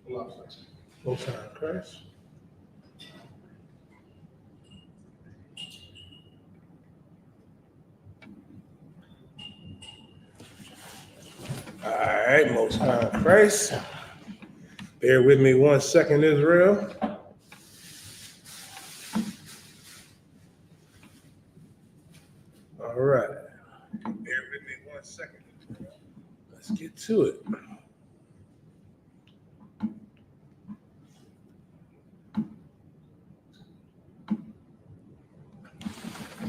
Most High Christ. All right, Most High Christ. Bear with me 1 second, Israel. All right. Bear with me 1 second. Let's get to it.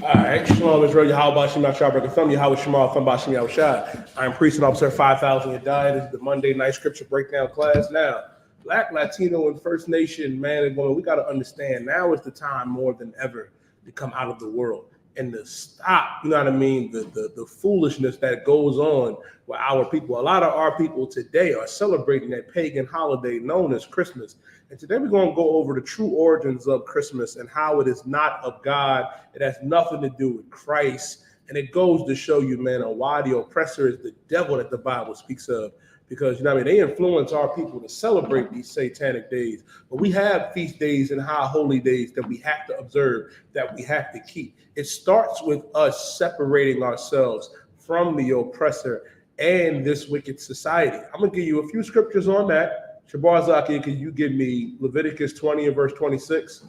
All right, Shalom Israel, Yahweh Shem Yahweh Thumb, Yahweh Shema, Thumb Bashim Yahweh. I'm Priest and Officer 5000 Yadai. This is the Monday night scripture breakdown class. Now, Black, Latino, and First Nation, man and woman, we got to understand now is the time more than ever to come out of the world and to stop, you know what I mean, the foolishness that goes on with our people. A lot of our people today are celebrating that pagan holiday known as Christmas. And today we're going to go over the true origins of Christmas and how it is not of God. It has nothing to do with Christ. And it goes to show you, man, why the oppressor is the devil that the Bible speaks of. Because, you know what I mean, they influence our people to celebrate these satanic days. But we have feast days and high holy days that we have to observe, that we have to keep. It starts with us separating ourselves from the oppressor and this wicked society. I'm going to give you a few scriptures on that. Shabar Zaki, can you give me Leviticus 20 and verse 26?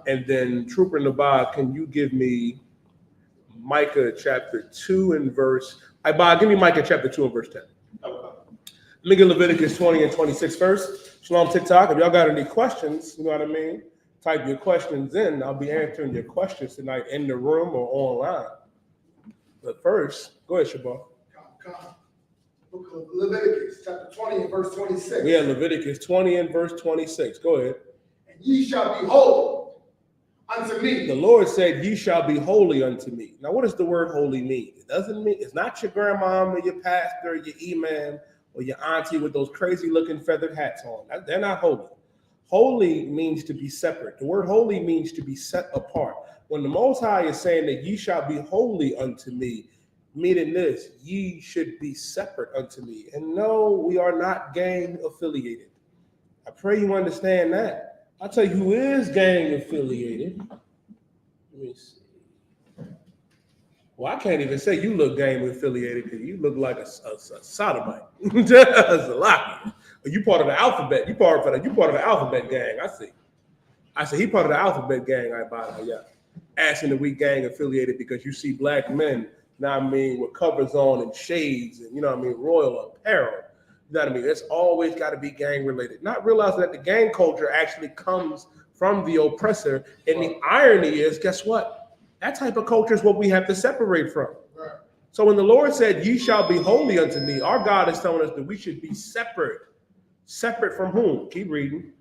And then Trooper Nabab, can you give me Micah chapter 2 and verse... give me Micah chapter 2 and verse 10. Let me get Leviticus 20 and 26 first. Shalom TikTok. If y'all got any questions, you know what I mean, type your questions in. I'll be answering your questions tonight in the room or online. But first, go ahead, Shabar. Book of Leviticus, chapter 20 and verse 26. Yeah, Leviticus 20 and verse 26. Go ahead. And ye shall be holy unto me. The Lord said, ye shall be holy unto me. Now, what does the word holy mean? It doesn't mean, it's not your grandma or your pastor, your imam, or your auntie with those crazy looking feathered hats on. They're not holy. Holy means to be separate. The word holy means to be set apart. When the Most High is saying that ye shall be holy unto me, meaning this, ye should be separate unto me. And no, we are not gang affiliated. I pray you understand that. I'll tell you who is gang affiliated. Let me see. Well, I can't even say you look gang affiliated because you look like a sodomite. That's a lot. You part of the alphabet. You part of the alphabet gang. I see he part of the alphabet gang. Yeah. Asking that we gang affiliated because you see black men, you know what I mean, with covers on and shades and, you know what I mean, royal apparel. You know what I mean? It's always got to be gang related. Not realizing that the gang culture actually comes from the oppressor. And the irony is, guess what? That type of culture is what we have to separate from. Right. So when the Lord said, ye shall be holy unto me, our God is telling us that we should be separate. Separate from whom? Keep reading.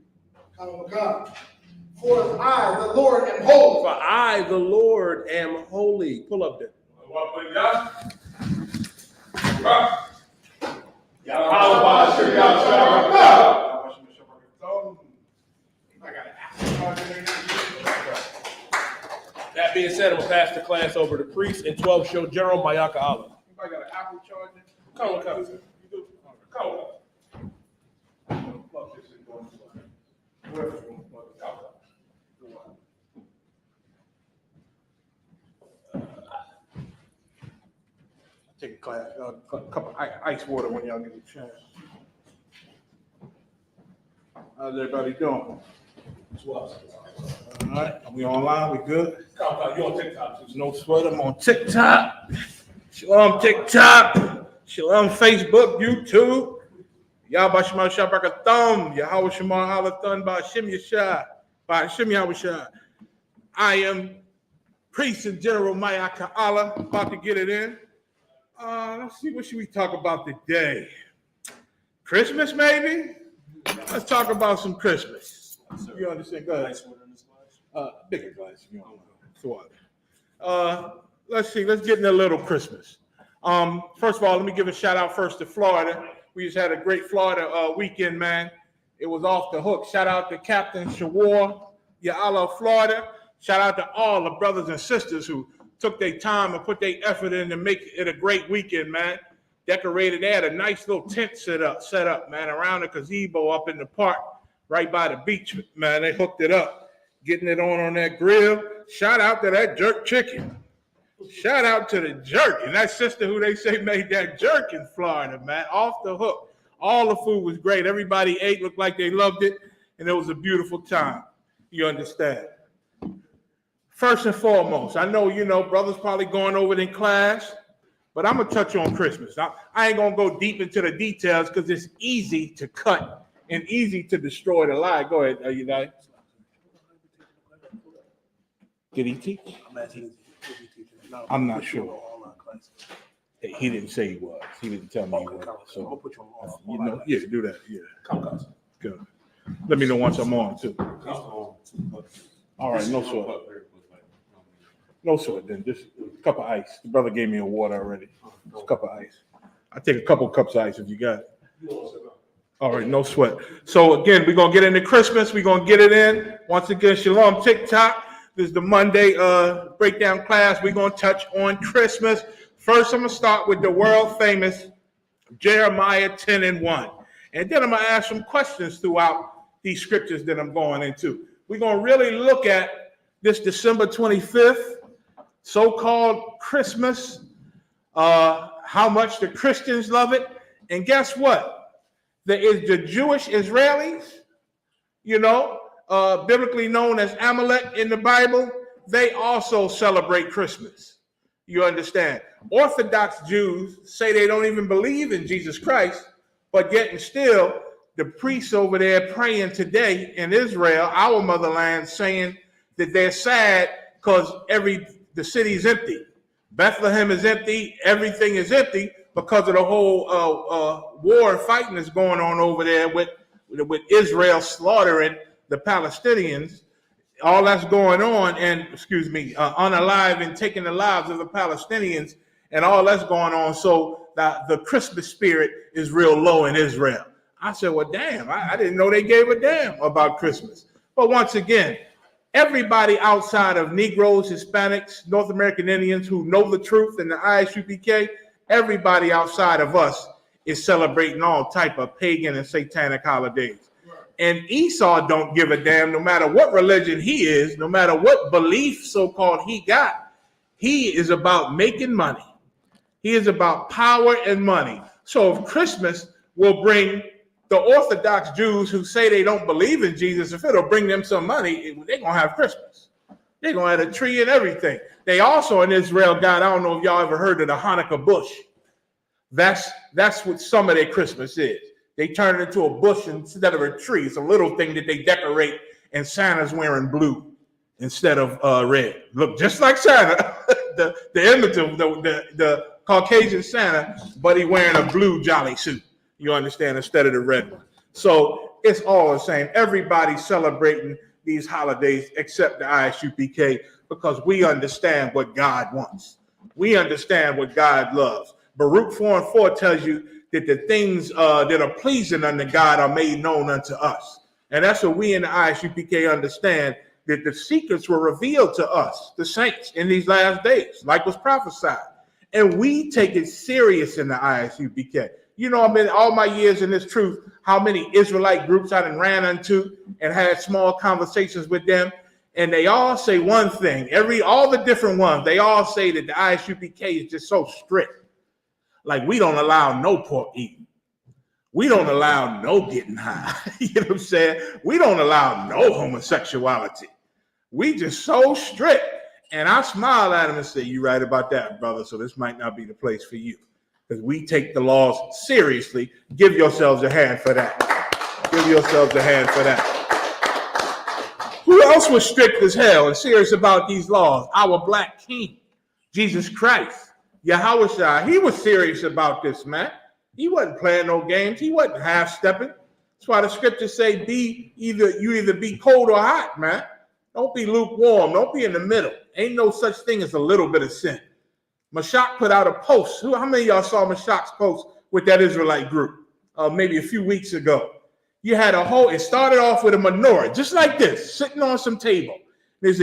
God. For I, the Lord, am holy. For I, the Lord, am holy. Pull up there. That being said, I'm going to pass the class over to Priest and 12 Show General Mayaka Allah. Anybody got an Apple charger? Come. You do? Come. Plug this in going to whoever's going to plug it out. Take a class, a cup of ice water when y'all get a chance. How's everybody doing? All right, are we online? We good? You on TikTok too? No sweat. I'm on TikTok. Shalom TikTok. Shalom Facebook, YouTube. Yahweh Shema Shabbat Thumb. Yahweh Shema Halathon Ba'Shem Yeshua. Ba'Shem Yahushua. I am Priest and General Mayaka Allah. About to get it in. Let's see, what should we talk about today? Christmas, maybe? Let's talk about some Christmas. You understand? Go ahead. Bigger glass. You know, let's see. Let's get in a little Christmas. First of all, let me give a shout out first to Florida. We just had a great Florida weekend, man. It was off the hook. Shout out to Captain Shawar, Ya'ala, Florida. Shout out to all the brothers and sisters who took their time and put their effort in to make it a great weekend, man. decorated. They had a nice little tent set up, man, around the gazebo up in the park, right by the beach, man. They hooked it up, getting it on that grill. Shout out to that jerk chicken. Shout out to the jerk. And that sister who they say made that jerk in Florida, man, off the hook. All the food was great. Everybody ate, looked like they loved it, and it was a beautiful time. You understand? First and foremost, I know, brothers probably going over it in class, but I'm going to touch on Christmas. I ain't going to go deep into the details because it's easy to cut and easy to destroy the lie. Go ahead, United. Did he teach? I'm not sure. He didn't say he was. He didn't tell me he was. So, yeah, do that. Yeah. Good. Let me know once I'm on, too. All right, no sweat. No sweat, then. Just a cup of ice. The brother gave me a water already. Just a cup of ice. I take a couple cups of ice if you got it. All right, no sweat. So, again, we're going to get into Christmas. We're going to get it in. Once again, Shalom TikTok. This is the Monday breakdown class. We're going to touch on Christmas. First, I'm going to start with the world-famous Jeremiah 10:1. And then I'm going to ask some questions throughout these scriptures that I'm going into. We're going to really look at this December 25th, so-called Christmas, how much the Christians love it. And guess what? The Jewish Israelis, biblically known as Amalek in the Bible, they also celebrate Christmas. You understand? Orthodox Jews say they don't even believe in Jesus Christ, but yet and still, the priests over there praying today in Israel, our motherland, saying that they're sad because the city's empty. Bethlehem is empty. Everything is empty because of the whole war and fighting that's going on over there with Israel slaughtering the Palestinians. All that's going on, and unalive and taking the lives of the Palestinians, and all that's going on. So the Christmas spirit is real low in Israel. I said, well, damn, I didn't know they gave a damn about Christmas. But once again, everybody outside of Negroes, Hispanics, North American Indians who know the truth and the I.S.U.P.K, everybody outside of us is celebrating all type of pagan and satanic holidays. And Esau don't give a damn no matter what religion he is, no matter what belief so-called he got. He is about making money. He is about power and money. So if Christmas will bring the Orthodox Jews who say they don't believe in Jesus, if it'll bring them some money, they're going to have Christmas. They're going to have a tree and everything. They also in Israel got, I don't know if y'all ever heard of the Hanukkah bush. That's what some of their Christmas is. They turn it into a bush instead of a tree. It's a little thing that they decorate, and Santa's wearing blue instead of red. Look just like Santa, the image of the Caucasian Santa, but he wearing a blue jolly suit. You understand, instead of the red one. So it's all the same. Everybody's celebrating these holidays except the I.S.U.P.K because we understand what God wants. We understand what God loves. Baruch 4:4 tells you that the things that are pleasing unto God are made known unto us. And that's what we in the I.S.U.P.K understand, that the secrets were revealed to us, the saints, in these last days, like was prophesied. And we take it serious in the I.S.U.P.K. All my years in this truth, how many Israelite groups I done ran into and had small conversations with them. And they all say one thing, all the different ones, they all say that the I.S.U.P.K is just so strict. Like, we don't allow no pork eating. We don't allow no getting high. You know what I'm saying? We don't allow no homosexuality. We just so strict. And I smile at him and say, you're right about that, brother. So this might not be the place for you. Because we take the laws seriously. Give yourselves a hand for that. Give yourselves a hand for that. Who else was strict as hell and serious about these laws? Our black king, Jesus Christ. Yahushua, he was serious about this, man. He wasn't playing no games. He wasn't half-stepping. That's why the scriptures say you either be cold or hot, man. Don't be lukewarm. Don't be in the middle. Ain't no such thing as a little bit of sin. Mashak put out a post. How many of y'all saw Mashak's post with that Israelite group maybe a few weeks ago? You had it started off with a menorah, just like this, sitting on some table. There's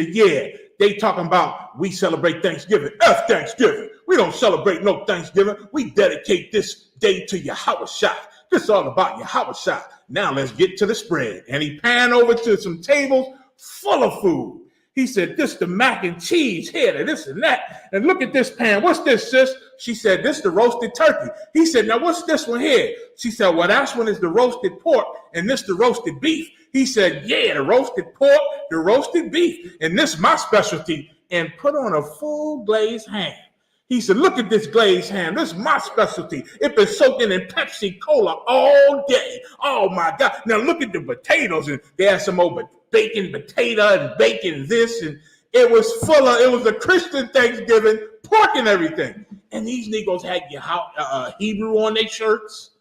They talking about we celebrate Thanksgiving. F Thanksgiving. We don't celebrate no Thanksgiving. We dedicate this day to Yahushua. This is all about Yahushua. Now let's get to the spread. And he panned over to some tables full of food. He said, this the mac and cheese here, and this and that. And look at this pan. What's this, sis? She said, this the roasted turkey. He said, now what's this one here? She said, well, that one is the roasted pork, and this the roasted beef. He said, yeah, the roasted pork, the roasted beef, and this my specialty. And put on a full glazed ham. He said, look at this glazed ham. This is my specialty. It's been soaking in Pepsi Cola all day. Oh, my God. Now look at the potatoes. And they had some old bacon potato and bacon this. And it was it was a Christian Thanksgiving, pork and everything. And these Negroes had Hebrew on their shirts,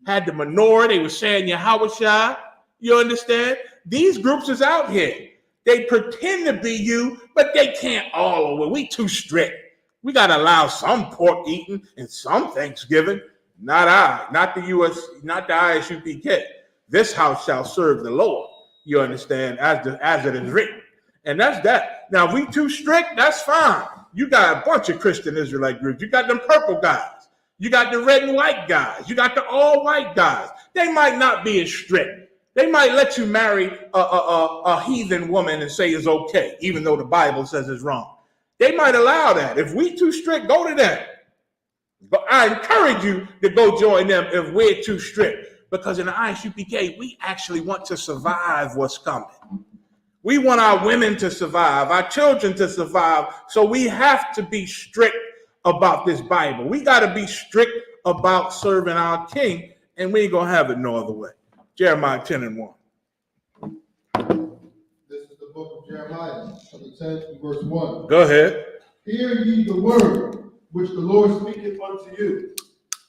had the menorah. They were saying Yahushua. You understand? These groups is out here. They pretend to be you, but they can't all over. We too strict. We got to allow some pork eating and some Thanksgiving. Not the I.S.U.P.K. This house shall serve the Lord. You understand? As it is written. And that's that. Now, if we too strict, that's fine. You got a bunch of Christian Israelite groups. You got them purple guys. You got the red and white guys. You got the all white guys. They might not be as strict. They might let you marry a heathen woman and say it's okay, even though the Bible says it's wrong. They might allow that. If we too strict, go to them. But I encourage you to go join them if we're too strict. Because in the I.S.U.P.K, we actually want to survive what's coming. We want our women to survive, our children to survive. So we have to be strict about this Bible. We got to be strict about serving our king, and we ain't going to have it no other way. Jeremiah 10:1. This is the book of Jeremiah, chapter 10, verse 1. Go ahead. Hear ye the word which the Lord speaketh unto you,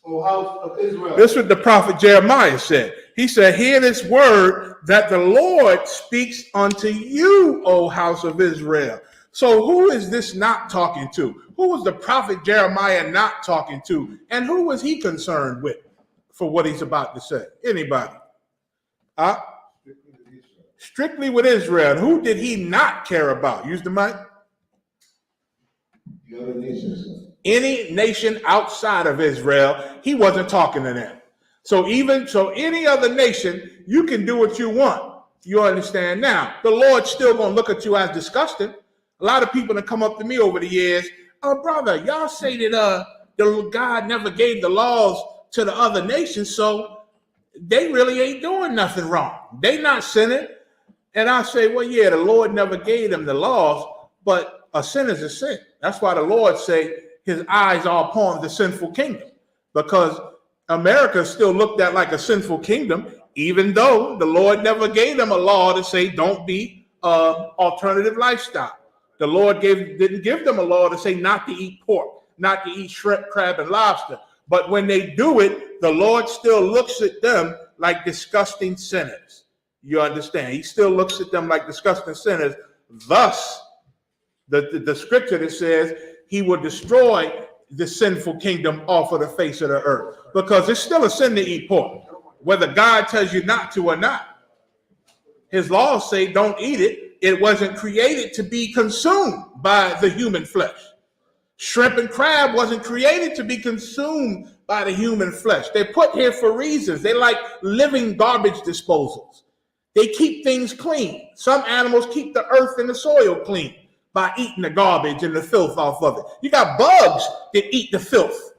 O house of Israel. This is what the prophet Jeremiah said. He said, hear this word that the Lord speaks unto you, O house of Israel. So who is this not talking to? Who was the prophet Jeremiah not talking to? And who was he concerned with for what he's about to say? Anybody? Strictly with Israel. And who did he not care about? Use the mic. The other nations. Any nation outside of Israel, he wasn't talking to them. So any other nation, you can do what you want. You understand? Now, the Lord's still going to look at you as disgusting. A lot of people that come up to me over the years, oh, brother, y'all say that the God never gave the laws to the other nations, so they really ain't doing nothing wrong. They not sinning. And I say, well, yeah, the Lord never gave them the laws, but a sin is a sin. That's why the Lord say his eyes are upon the sinful kingdom, because America is still looked at like a sinful kingdom, even though the Lord never gave them a law to say don't be alternative lifestyle. The Lord didn't give them a law to say not to eat pork, not to eat shrimp, crab, and lobster. But when they do it, the Lord still looks at them like disgusting sinners. You understand? He still looks at them like disgusting sinners. Thus, the scripture that says he will destroy the sinful kingdom off of the face of the earth, because it's still a sin to eat pork, whether God tells you not to or not. His laws say don't eat it. It wasn't created to be consumed by the human flesh. Shrimp and crab wasn't created to be consumed by the human flesh. They're put here for reasons. They like living garbage disposals. They keep things clean. Some animals keep the earth and the soil clean by eating the garbage and the filth off of it. You got bugs that eat the filth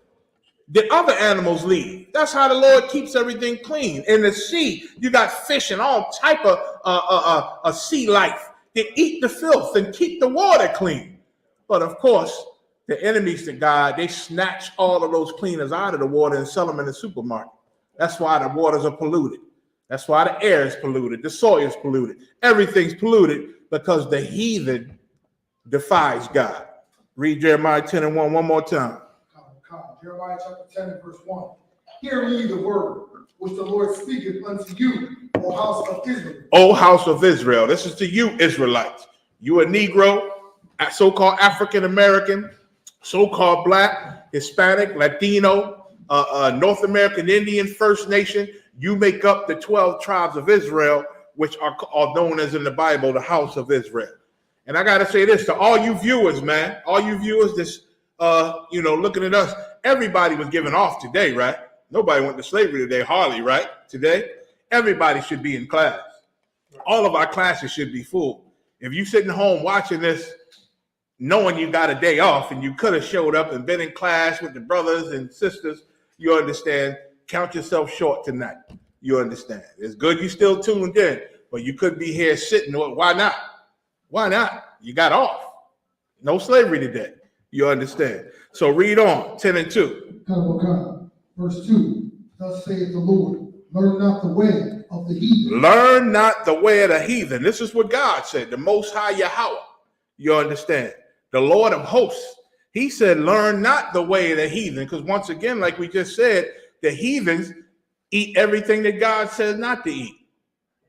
that other animals leave. That's how the Lord keeps everything clean. In the sea, you got fish and all type of sea life that eat the filth and keep the water clean. But of course, the enemies to God, they snatch all of those cleaners out of the water and sell them in the supermarket. That's why the waters are polluted. That's why the air is polluted. The soil is polluted. Everything's polluted because the heathen defies God. Read Jeremiah 10:1 one more time. Jeremiah chapter 10 and verse 1. Hear ye the word which the Lord speaketh unto you, O house of Israel. O house of Israel. This is to you, Israelites. You a Negro, a so-called African American, so-called Black, Hispanic, Latino, North American Indian, First Nation. You make up the 12 tribes of Israel, which are known as in the Bible, the house of Israel. And I got to say this to all you viewers, man, all you viewers that's, looking at us, everybody was given off today, right? Nobody went to slavery today, hardly, right? Today, everybody should be in class. All of our classes should be full. If you sitting home watching this, knowing you got a day off and you could have showed up and been in class with the brothers and sisters, you understand, count yourself short tonight. You understand. It's good you still tuned in, but you could be here sitting. Why not? Why not? You got off. No slavery today. You understand. So read on, 10 and 2. Verse 2, thus saith the Lord, learn not the way of the heathen. Learn not the way of the heathen. This is what God said, the Most High Yahweh. You understand. The Lord of hosts. He said, learn not the way of the heathen. Because once again, like we just said, the heathens eat everything that God says not to eat.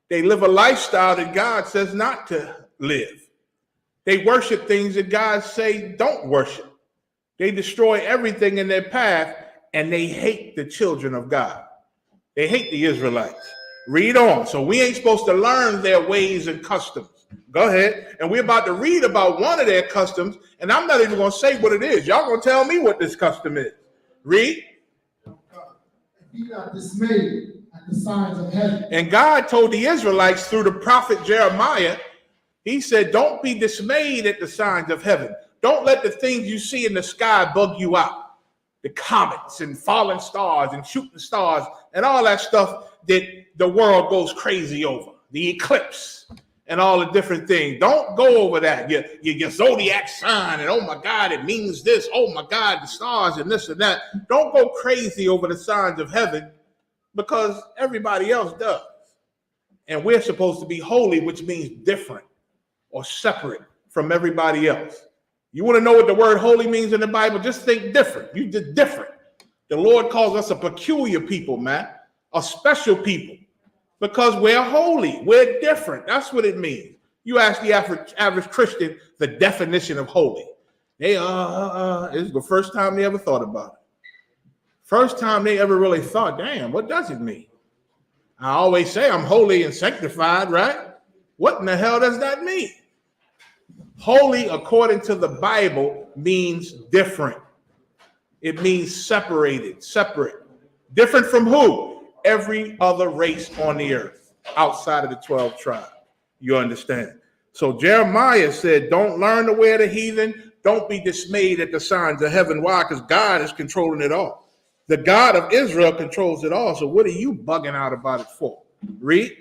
They live a lifestyle that God says not to live. They worship things that God say don't worship. They destroy everything in their path, and they hate the children of God. They hate the Israelites. Read on. So we ain't supposed to learn their ways and customs. Go ahead. And we're about to read about one of their customs, and I'm not even going to say what it is. Y'all going to tell me what this custom is. Read. Be not dismayed at the signs of heaven. And God told the Israelites through the prophet Jeremiah, he said, don't be dismayed at the signs of heaven. Don't let the things you see in the sky bug you out. The comets and falling stars and shooting stars and all that stuff that the world goes crazy over. The eclipse and all the different things. Don't go over that. Your zodiac sign and oh my God, it means this. Oh my God, the stars and this and that. Don't go crazy over the signs of heaven because everybody else does. And we're supposed to be holy, which means different or separate from everybody else. You want to know what the word holy means in the Bible? Just think different. You did different. The Lord calls us a peculiar people, man, a special people, because we're holy. We're different. That's what it means. You ask the average Christian the definition of holy. They it's the first time they ever thought about it. First time they ever really thought, damn, what does it mean? I always say I'm holy and sanctified, right? What in the hell does that mean? Holy, according to the Bible, means different. It means separated, separate. Different from who? Every other race on the earth outside of the 12 tribes. You understand? So Jeremiah said, don't learn the way of the heathen. Don't be dismayed at the signs of heaven. Why? Because God is controlling it all. The God of Israel controls it all. So what are you bugging out about it for? Read.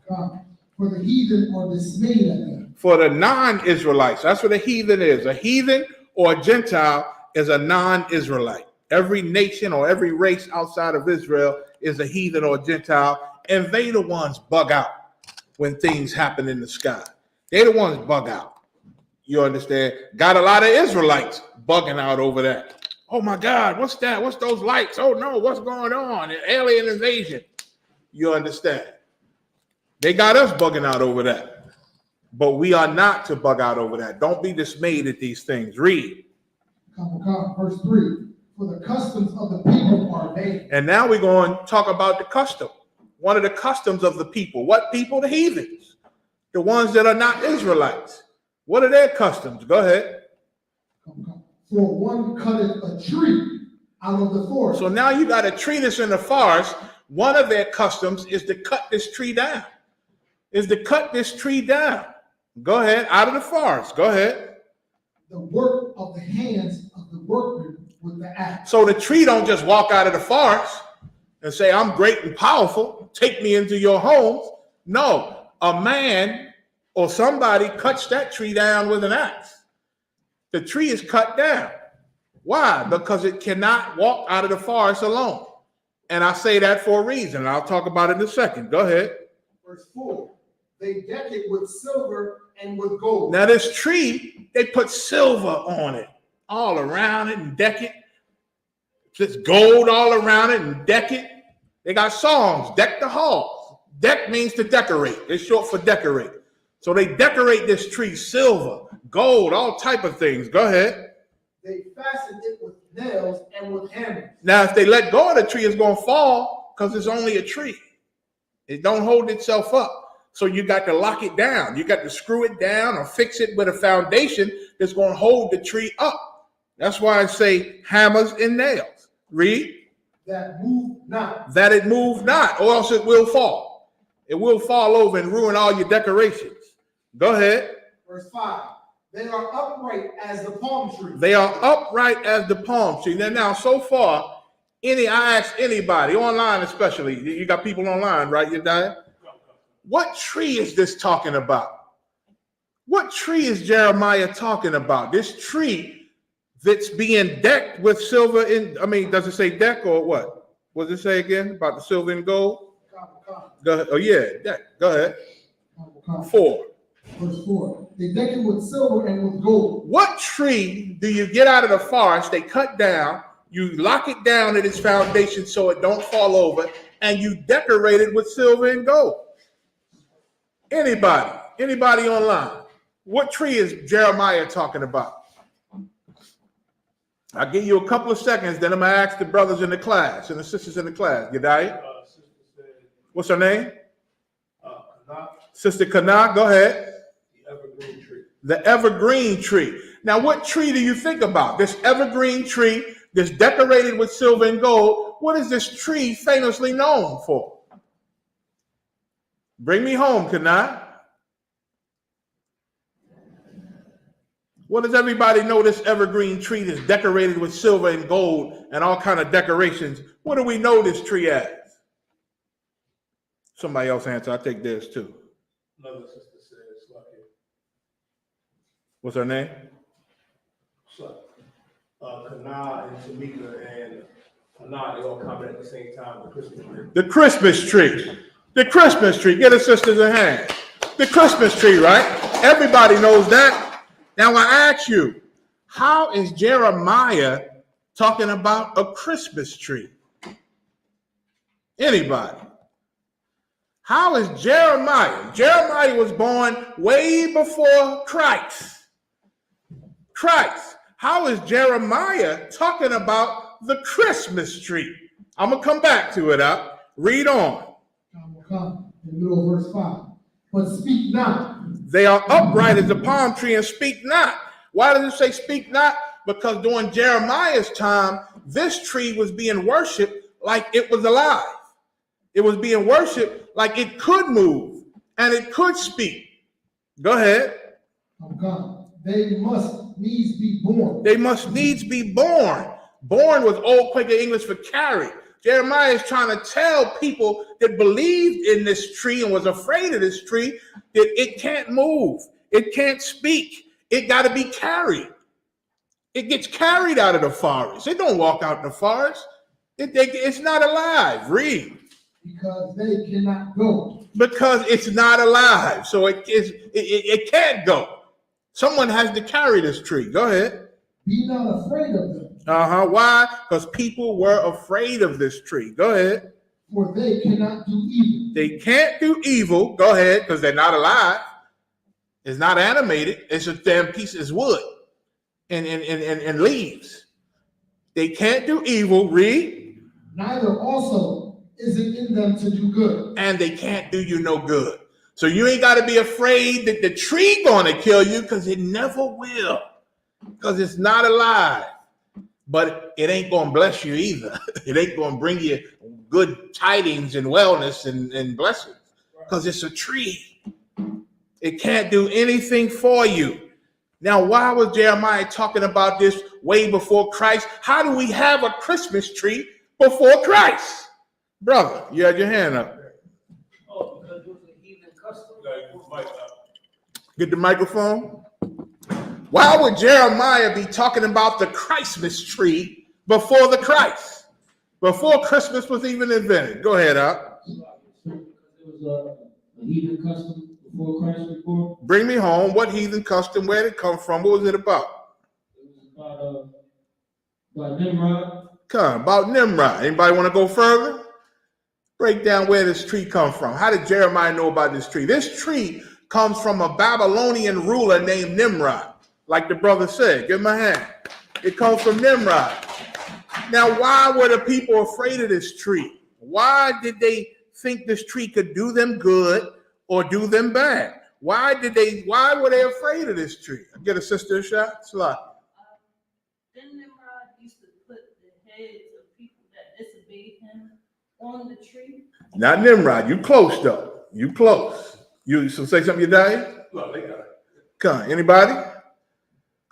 For the heathen are dismayed at them. For the non-Israelites, that's what a heathen is. A heathen or a Gentile is a non-Israelite. Every nation or every race outside of Israel is a heathen or a Gentile, and they the ones bug out when things happen in the sky. They the ones bug out. You understand? Got a lot of Israelites bugging out over that. Oh my God, what's that? What's those lights? Oh no, what's going on? An alien invasion. You understand? They got us bugging out over that. But we are not to bug out over that. Don't be dismayed at these things. Read. Verse 3. For the customs of the people are vain. And now we're going to talk about the custom. One of the customs of the people. What people? The heathens. The ones that are not Israelites. What are their customs? Go ahead. For one cutteth a tree out of the forest. So now you got a tree that's in the forest. One of their customs is to cut this tree down. Go ahead. Out of the forest. Go ahead. The work of the hands of the workman with the axe. So the tree don't just walk out of the forest and say, I'm great and powerful. Take me into your homes. No, a man or somebody cuts that tree down with an axe. The tree is cut down. Why? Because it cannot walk out of the forest alone. And I say that for a reason. I'll talk about it in a second. Go ahead. Verse 4. They deck it with silver and with gold. Now this tree, they put silver on it, all around it and deck it. Just gold all around it and deck it. They got songs, deck the halls. Deck means to decorate. It's short for decorate. So they decorate this tree, silver, gold, all type of things. Go ahead. They fasten it with nails and with hammers. Now, if they let go of the tree, it's going to fall because it's only a tree. It don't hold itself up. So you got to lock it down. You got to screw it down or fix it with a foundation that's going to hold the tree up. That's why I say hammers and nails. Read. That move not. That it move not, or else it will fall. It will fall over and ruin all your decorations. Go ahead. Verse 5. They are upright as the palm tree. They are upright as the palm tree. Now so far, I ask anybody, online especially, you got people online, right, Yediah? What tree is this talking about? What tree is Jeremiah talking about? This tree that's being decked with silver does it say deck or what? What does it say again about the silver and gold? Go ahead. Oh yeah, deck. Go ahead. 4. Verse 4. They deck it with silver and with gold. What tree do you get out of the forest, they cut down, you lock it down at its foundation so it don't fall over, and you decorate it with silver and gold? Anybody online? What tree is Jeremiah talking about? I'll give you a couple of seconds, then I'm going to ask the brothers in the class and the sisters in the class. Yediah? What's her name? Sister Kana, go ahead. The evergreen tree. The evergreen tree. Now, what tree do you think about? This evergreen tree that's decorated with silver and gold. What is this tree famously known for? Bring me home, Kana. What does everybody know this evergreen tree that's decorated with silver and gold and all kind of decorations? What do we know this tree as? Somebody else answer. I'll take this too. Another sister says, lucky. What's her name? So, Kana and Tamika and Kana, they all comment at the same time. The Christmas tree. The Christmas tree. The Christmas tree. Get a sister's a hand. The Christmas tree, right? Everybody knows that. Now I ask you, how is Jeremiah talking about a Christmas tree? Anybody? How is Jeremiah? Jeremiah was born way before Christ. How is Jeremiah talking about the Christmas tree? I'm going to come back to it up. Read on. Come in the middle of verse 5. But speak not. They are upright as a palm tree and speak not. Why does it say speak not? Because during Jeremiah's time, this tree was being worshipped like it was alive. It was being worshipped like it could move and it could speak. Go ahead. Oh God, they must needs be born. They must needs be born. Born was Old Quaker English for carry. Jeremiah is trying to tell people that believed in this tree and was afraid of this tree that it can't move. It can't speak. It got to be carried. It gets carried out of the forest. It don't walk out in the forest. It's not alive. Read. Because they cannot go. Because it's not alive. So it can't go. Someone has to carry this tree. Go ahead. Be not afraid of them. Why? Because people were afraid of this tree. Go ahead. For they cannot do evil. They can't do evil. Go ahead, because they're not alive. It's not animated. It's a damn piece of wood and leaves. They can't do evil. Read. Neither also is it in them to do good. And they can't do you no good. So you ain't got to be afraid that the tree going to kill you, because it never will. Because it's not alive. But it ain't going to bless you either. It ain't going to bring you good tidings and wellness and blessings. Because it's a tree. It can't do anything for you. Now, why was Jeremiah talking about this way before Christ? How do we have a Christmas tree before Christ? Brother, you had your hand up. Oh, because it was a heathen custom. Get the microphone. Why would Jeremiah be talking about the Christmas tree before the Christ? Before Christmas was even invented. Go ahead, Al. Because it was a heathen custom before Christ was born. Bring me home. What heathen custom? Where did it come from? What was it about? It was about Nimrod. About Nimrod. Anybody want to go further? Break down where this tree comes from. How did Jeremiah know about this tree? This tree comes from a Babylonian ruler named Nimrod. Like the brother said, give him a hand. It comes from Nimrod. Now, why were the people afraid of this tree? Why did they think this tree could do them good or do them bad. Why were they afraid of this tree? Get a sister a shot. Slide. Then Nimrod used to put the heads of people that disobeyed him on the tree. Not Nimrod. You close though. You close. You so say something, you die? No, they got it. Come on, anybody?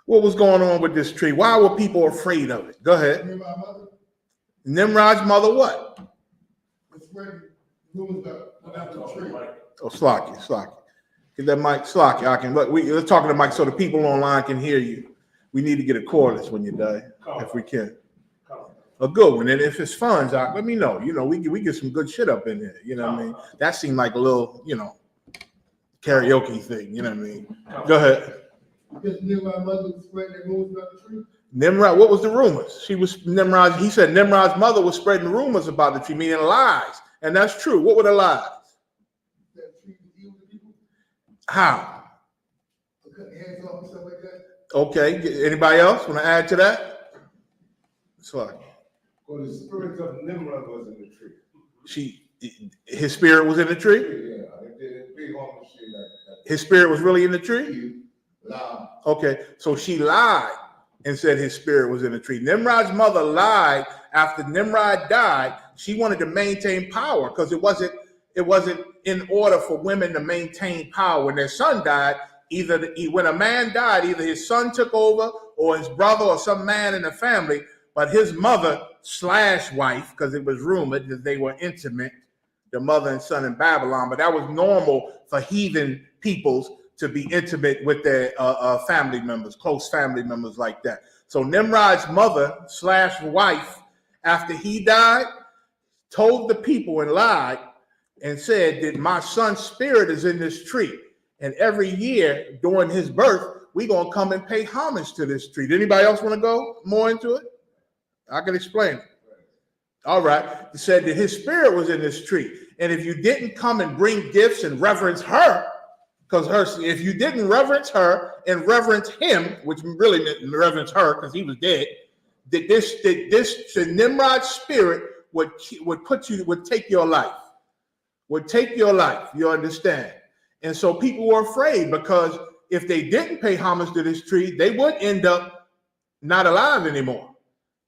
What was going on with this tree? Why were people afraid of it? Go ahead. Remember my mother? Nimrod's mother what? Was spreading rumors about the tree. Oh, Slocky. Get that mic, Slocky. I can look. Let's talk to the mic so the people online can hear you. We need to get a cordless when you die, if we can. A good one. And if it's fun, Doc, let me know. You know, we get some good shit up in there. You know what I mean? That seemed like a little, karaoke thing. You know what I mean? Go ahead. Because my mother was spreading rumors about the tree. Nimrod, what was the rumors? He said Nimrod's mother was spreading rumors about the tree, meaning lies. And that's true. What were the lies? That tree was evil to people. How? Cutting heads off and stuff like that. Okay. Anybody else want to add to that? Sorry. Well, the spirit of Nimrod was in the tree. His spirit was in the tree? Yeah, they did big on the shit like that. His spirit was really in the tree? Loud. Okay, so she lied and said his spirit was in the tree. Nimrod's mother lied after Nimrod died. She wanted to maintain power because it wasn't in order for women to maintain power. When their son died, when a man died, either his son took over or his brother or some man in the family, but his mother / wife, because it was rumored that they were intimate, the mother and son in Babylon, but that was normal for heathen peoples to be intimate with their family members, close family members like that. So Nimrod's mother / wife, after he died, told the people and lied and said that my son's spirit is in this tree. And every year during his birth, we're going to come and pay homage to this tree. Did anybody else want to go more into it? I can explain it. All right. He said that his spirit was in this tree. And if you didn't come and bring gifts and reverence her, if you didn't reverence her and reverence him, which really meant reverence her because he was dead, that Nimrod's spirit would take your life. Would take your life. You understand? And so people were afraid because if they didn't pay homage to this tree, they would end up not alive anymore.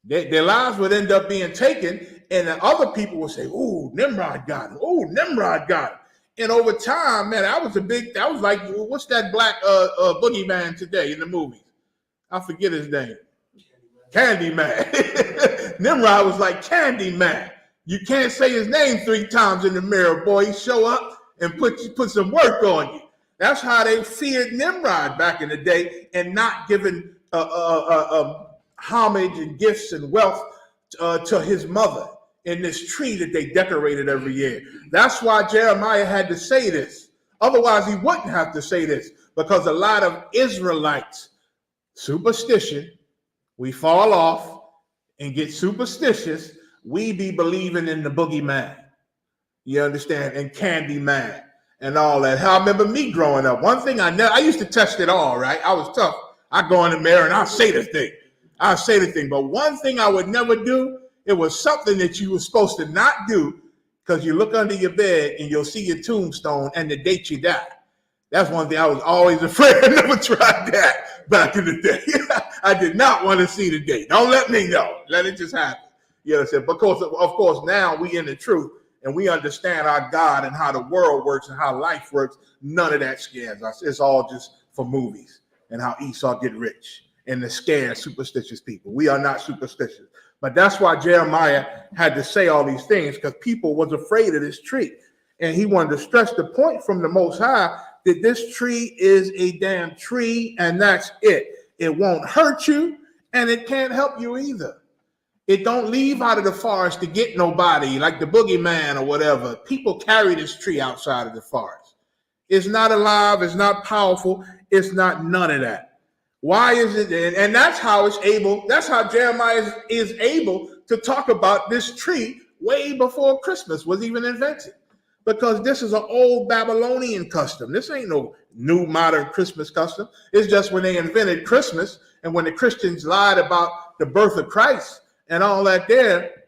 Their lives would end up being taken, and then other people would say, "Oh, Nimrod got him. Oh, Nimrod got him." And over time, man, that was like, what's that black boogeyman today in the movies? I forget his name. Candyman. Nimrod was like Candyman. You can't say his name 3 times in the mirror, boy. He show up and put some work on you. That's how they feared Nimrod back in the day, and not giving homage and gifts and wealth to his mother in this tree that they decorated every year. That's why Jeremiah had to say this. Otherwise, he wouldn't have to say this, because a lot of Israelites, superstition, we fall off and get superstitious. We be believing in the boogeyman. You understand? And Candyman and all that. How I remember me growing up. One thing I used to test it all, right? I was tough. I go in the mirror and I'll say the thing. But one thing I would never do, it was something that you were supposed to not do, because you look under your bed and you'll see your tombstone and the date you died. That's one thing I was always afraid. I never tried that back in the day. I did not want to see the date. Don't let me know. Let it just happen. You understand? Because, of course, now we in the truth and we understand our God and how the world works and how life works. None of that scares us. It's all just for movies and how Esau get rich and to scare superstitious people. We are not superstitious. But that's why Jeremiah had to say all these things, because people was afraid of this tree. And he wanted to stress the point from the Most High that this tree is a damn tree, and that's it. It won't hurt you, and it can't help you either. It don't leave out of the forest to get nobody, like the boogeyman or whatever. People carry this tree outside of the forest. It's not alive. It's not powerful. It's not none of that. Why is it? And that's how Jeremiah is able to talk about this tree way before Christmas was even invented. Because this is an old Babylonian custom. This ain't no new modern Christmas custom. It's just when they invented Christmas and when the Christians lied about the birth of Christ and all that there,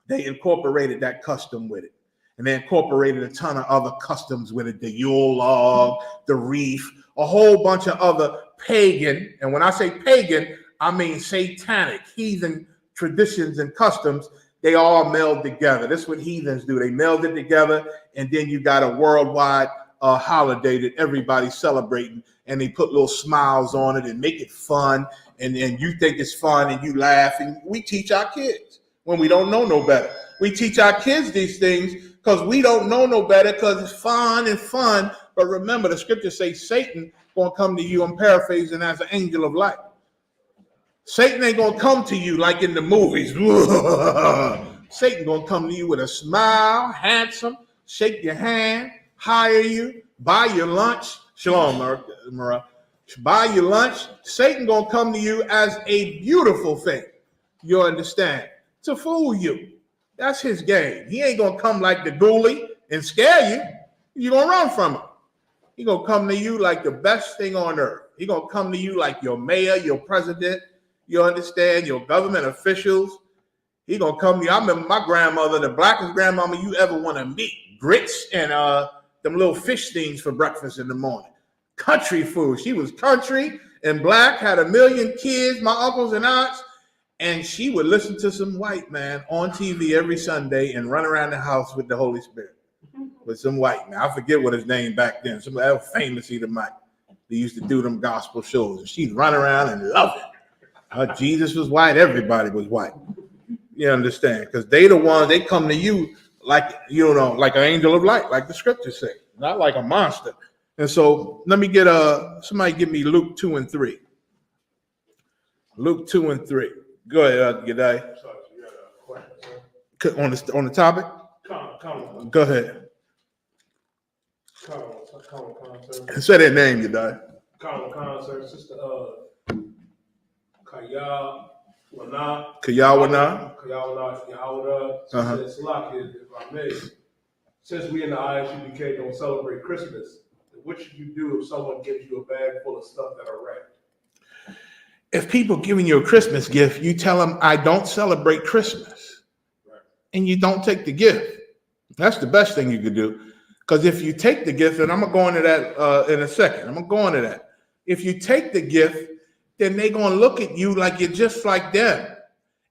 they incorporated that custom with it. And they incorporated a ton of other customs with it, the Yule log, the wreath, a whole bunch of other pagan, and when I say pagan, I mean satanic, heathen traditions and customs. They all meld together. That's what heathens do. They meld it together, and then you got a worldwide holiday that everybody's celebrating, and they put little smiles on it and make it fun, and you think it's fun, and you laugh, and we teach our kids when we don't know no better. We teach our kids these things because we don't know no better, because it's fun and fun. But remember, the scriptures say Satan gonna come to you, I'm paraphrasing, as an angel of light. Satan ain't gonna come to you like in the movies. Satan gonna come to you with a smile, handsome, shake your hand, hire you, buy your lunch. Shalom, Mara. Buy your lunch. Satan gonna come to you as a beautiful thing. You understand? To fool you. That's his game. He ain't gonna come like the ghoulie and scare you. You're gonna run from him. He gonna come to you like the best thing on earth. He gonna come to you like your mayor, your president. You understand? Your government officials. He gonna come to you. I remember my grandmother, the blackest grandmama you ever want to meet. Grits and them little fish things for breakfast in the morning. Country food. She was country and black, had 1 million kids, my uncles and aunts, and she would listen to some white man on TV every Sunday and run around the house with the Holy Spirit. With some white man. I forget what his name back then. Somebody else famous, either Mike. They used to do them gospel shows, and she'd run around and love it. Jesus was white, everybody was white. You understand? Because they the ones, they come to you like, you know, like an angel of light, like the scriptures say, not like a monster. And so let me get somebody give me Luke 2 and 3. Luke 2 and 3. Go ahead, G'day. On the topic? Go ahead. Say that name, G'day. Sir, Sister Kayawana. Says, Salaki, if I may, since we in the I.S.U.P.K don't celebrate Christmas, what should you do if someone gives you a bag full of stuff that are wrapped? If people giving you a Christmas gift, you tell them, I don't celebrate Christmas. Right. And you don't take the gift. That's the best thing you could do. Because if you take the gift, and I'm going to go into that in a second. I'm going to go into that. If you take the gift, then they're going to look at you like you're just like them.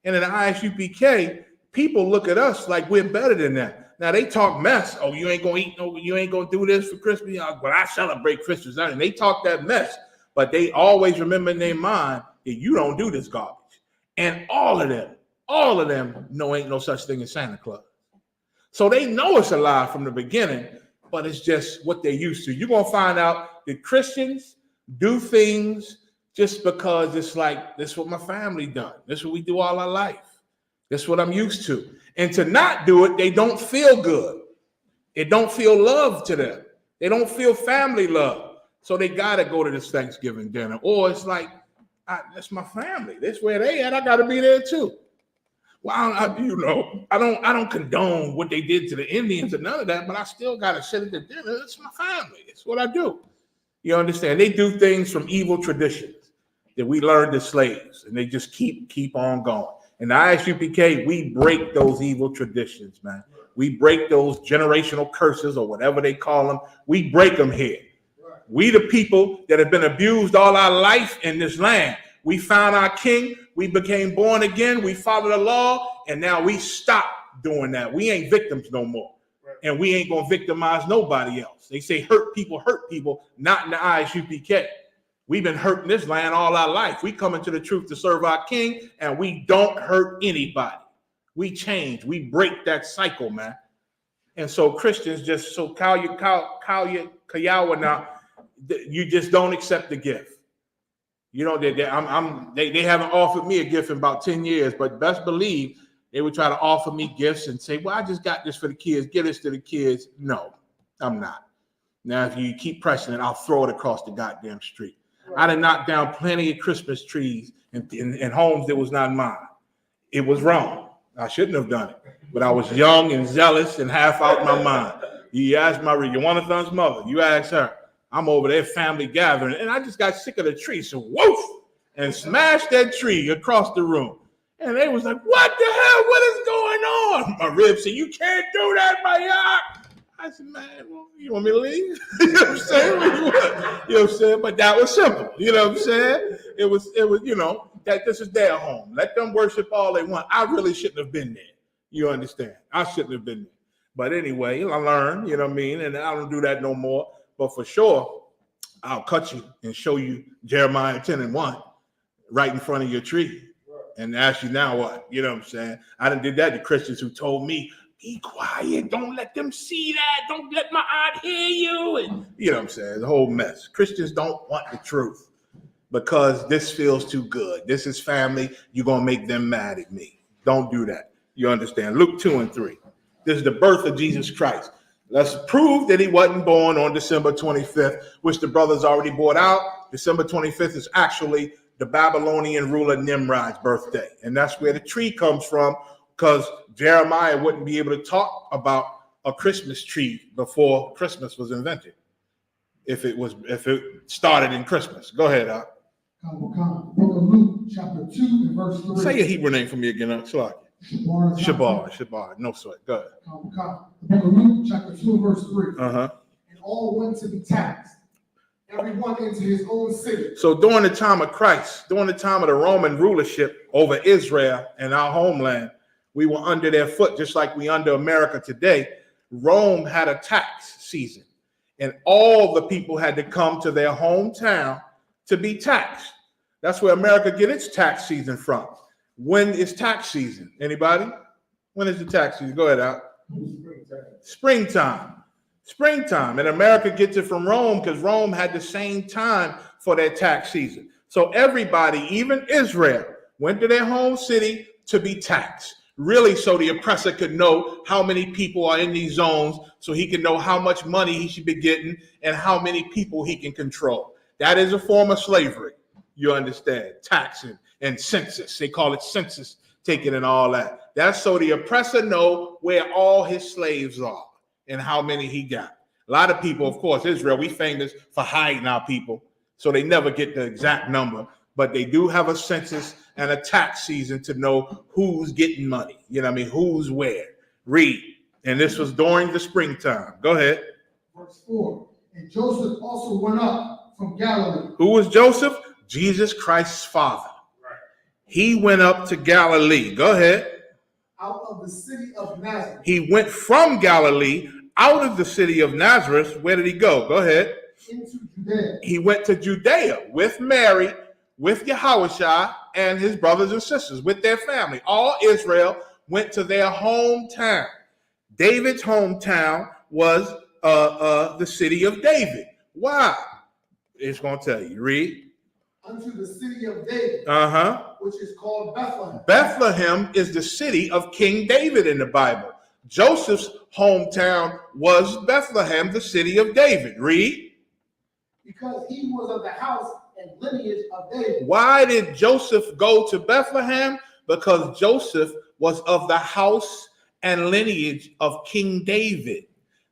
And in the I.S.U.P.K, people look at us like we're better than them. Now, they talk mess. Oh, you ain't going to eat no, you ain't going to do this for Christmas. But I celebrate Christmas. And they talk that mess. But they always remember in their mind that you don't do this garbage. And all of them know ain't no such thing as Santa Claus. So they know it's a lie from the beginning, but it's just what they're used to. You're going to find out that Christians do things just because it's like, this is what my family done. This is what we do all our life. This is what I'm used to. And to not do it, they don't feel good. It don't feel love to them. They don't feel family love. So they got to go to this Thanksgiving dinner. Or it's like, that's my family. That's where they at. I got to be there too. Well, I don't condone what they did to the Indians and none of that, but I still got to sit at the dinner. It's my family. It's what I do. You understand? They do things from evil traditions that we learned as slaves, and they just keep on going. In the I.S.U.P.K, we break those evil traditions, man. We break those generational curses or whatever they call them. We break them here. We the people that have been abused all our life in this land. We found our king. We became born again. We followed the law, and now we stop doing that. We ain't victims no more, and we ain't gonna victimize nobody else. They say hurt people, not in the I.S.U.P.K. We've been hurting this land all our life. We come into the truth to serve our king, and we don't hurt anybody. We change. We break that cycle, man. And so Christians just so kayawana, you just don't accept the gift. You know, they haven't offered me a gift in about 10 years, but best believe they would try to offer me gifts and say, well, I just got this for the kids. Give this to the kids. No, I'm not. Now, if you keep pressing it, I'll throw it across the goddamn street. I done knocked down plenty of Christmas trees in homes that was not mine. It was wrong. I shouldn't have done it, but I was young and zealous and half out my mind. You ask Jonathan's mother, you ask her. I'm over there family gathering, and I just got sick of the tree. So woof, and smashed that tree across the room. And they was like, what the hell? What is going on? My rib said, you can't do that, my yacht. I said, man, well, you want me to leave? You know what I'm saying? You know what I'm saying? But that was simple. You know what I'm saying? It was, you know, that this is their home. Let them worship all they want. I really shouldn't have been there. You understand? I shouldn't have been there. But anyway, I learned, you know what I mean? And I don't do that no more. But for sure, I'll cut you and show you Jeremiah 10:1 right in front of your tree. And ask you now what? You know what I'm saying? I done did that to Christians who told me, be quiet, don't let them see that, don't let my aunt hear you. And you know what I'm saying? The whole mess. Christians don't want the truth because this feels too good. This is family. You're going to make them mad at me. Don't do that. You understand? Luke 2:3. This is the birth of Jesus Christ. Let's prove that he wasn't born on December 25th, which the brothers already brought out. December 25th is actually the Babylonian ruler Nimrod's birthday. And that's where the tree comes from, because Jeremiah wouldn't be able to talk about a Christmas tree before Christmas was invented. If it started in Christmas. Go ahead, Al. Book of Luke, chapter 2, and verse 3. Say your Hebrew name for me again, Shalak. Shabar. No sweat. Go ahead. The book of Luke, chapter 2, and verse 3. Uh-huh. And all went to be taxed, everyone into his own city. So during the time of Christ, during the time of the Roman rulership over Israel and our homeland, we were under their foot, just like we under America today. Rome had a tax season, and all the people had to come to their hometown to be taxed. That's where America get its tax season from. When is tax season? Anybody? When is the tax season? Go ahead, Al. Springtime. And America gets it from Rome because Rome had the same time for their tax season. So everybody, even Israel, went to their home city to be taxed. Really, so the oppressor could know how many people are in these zones, so he can know how much money he should be getting and how many people he can control. That is a form of slavery. You understand? Taxing and census. They call it census taking and all that. That's so the oppressor know where all his slaves are and how many he got. A lot of people, of course, Israel, we famous for hiding our people, so they never get the exact number. But they do have a census and a tax season to know who's getting money. You know what I mean? Who's where. Read. And this was during the springtime. Go ahead. Verse 4. And Joseph also went up from Galilee. Who was Joseph? Jesus Christ's father. Right. He went up to Galilee. Go ahead. Out of the city of Nazareth. He went from Galilee out of the city of Nazareth. Where did he go? Go ahead. Into Judea. He went to Judea with Mary, with Yahushua and his brothers and sisters, with their family. All Israel went to their hometown. David's hometown was the city of David. Why? It's going to tell you. Read. Unto the city of David, which is called Bethlehem. Bethlehem is the city of King David in the Bible. Joseph's hometown was Bethlehem, the city of David. Read. Because he was of the house and lineage of David. Why did Joseph go to Bethlehem? Because Joseph was of the house and lineage of King David.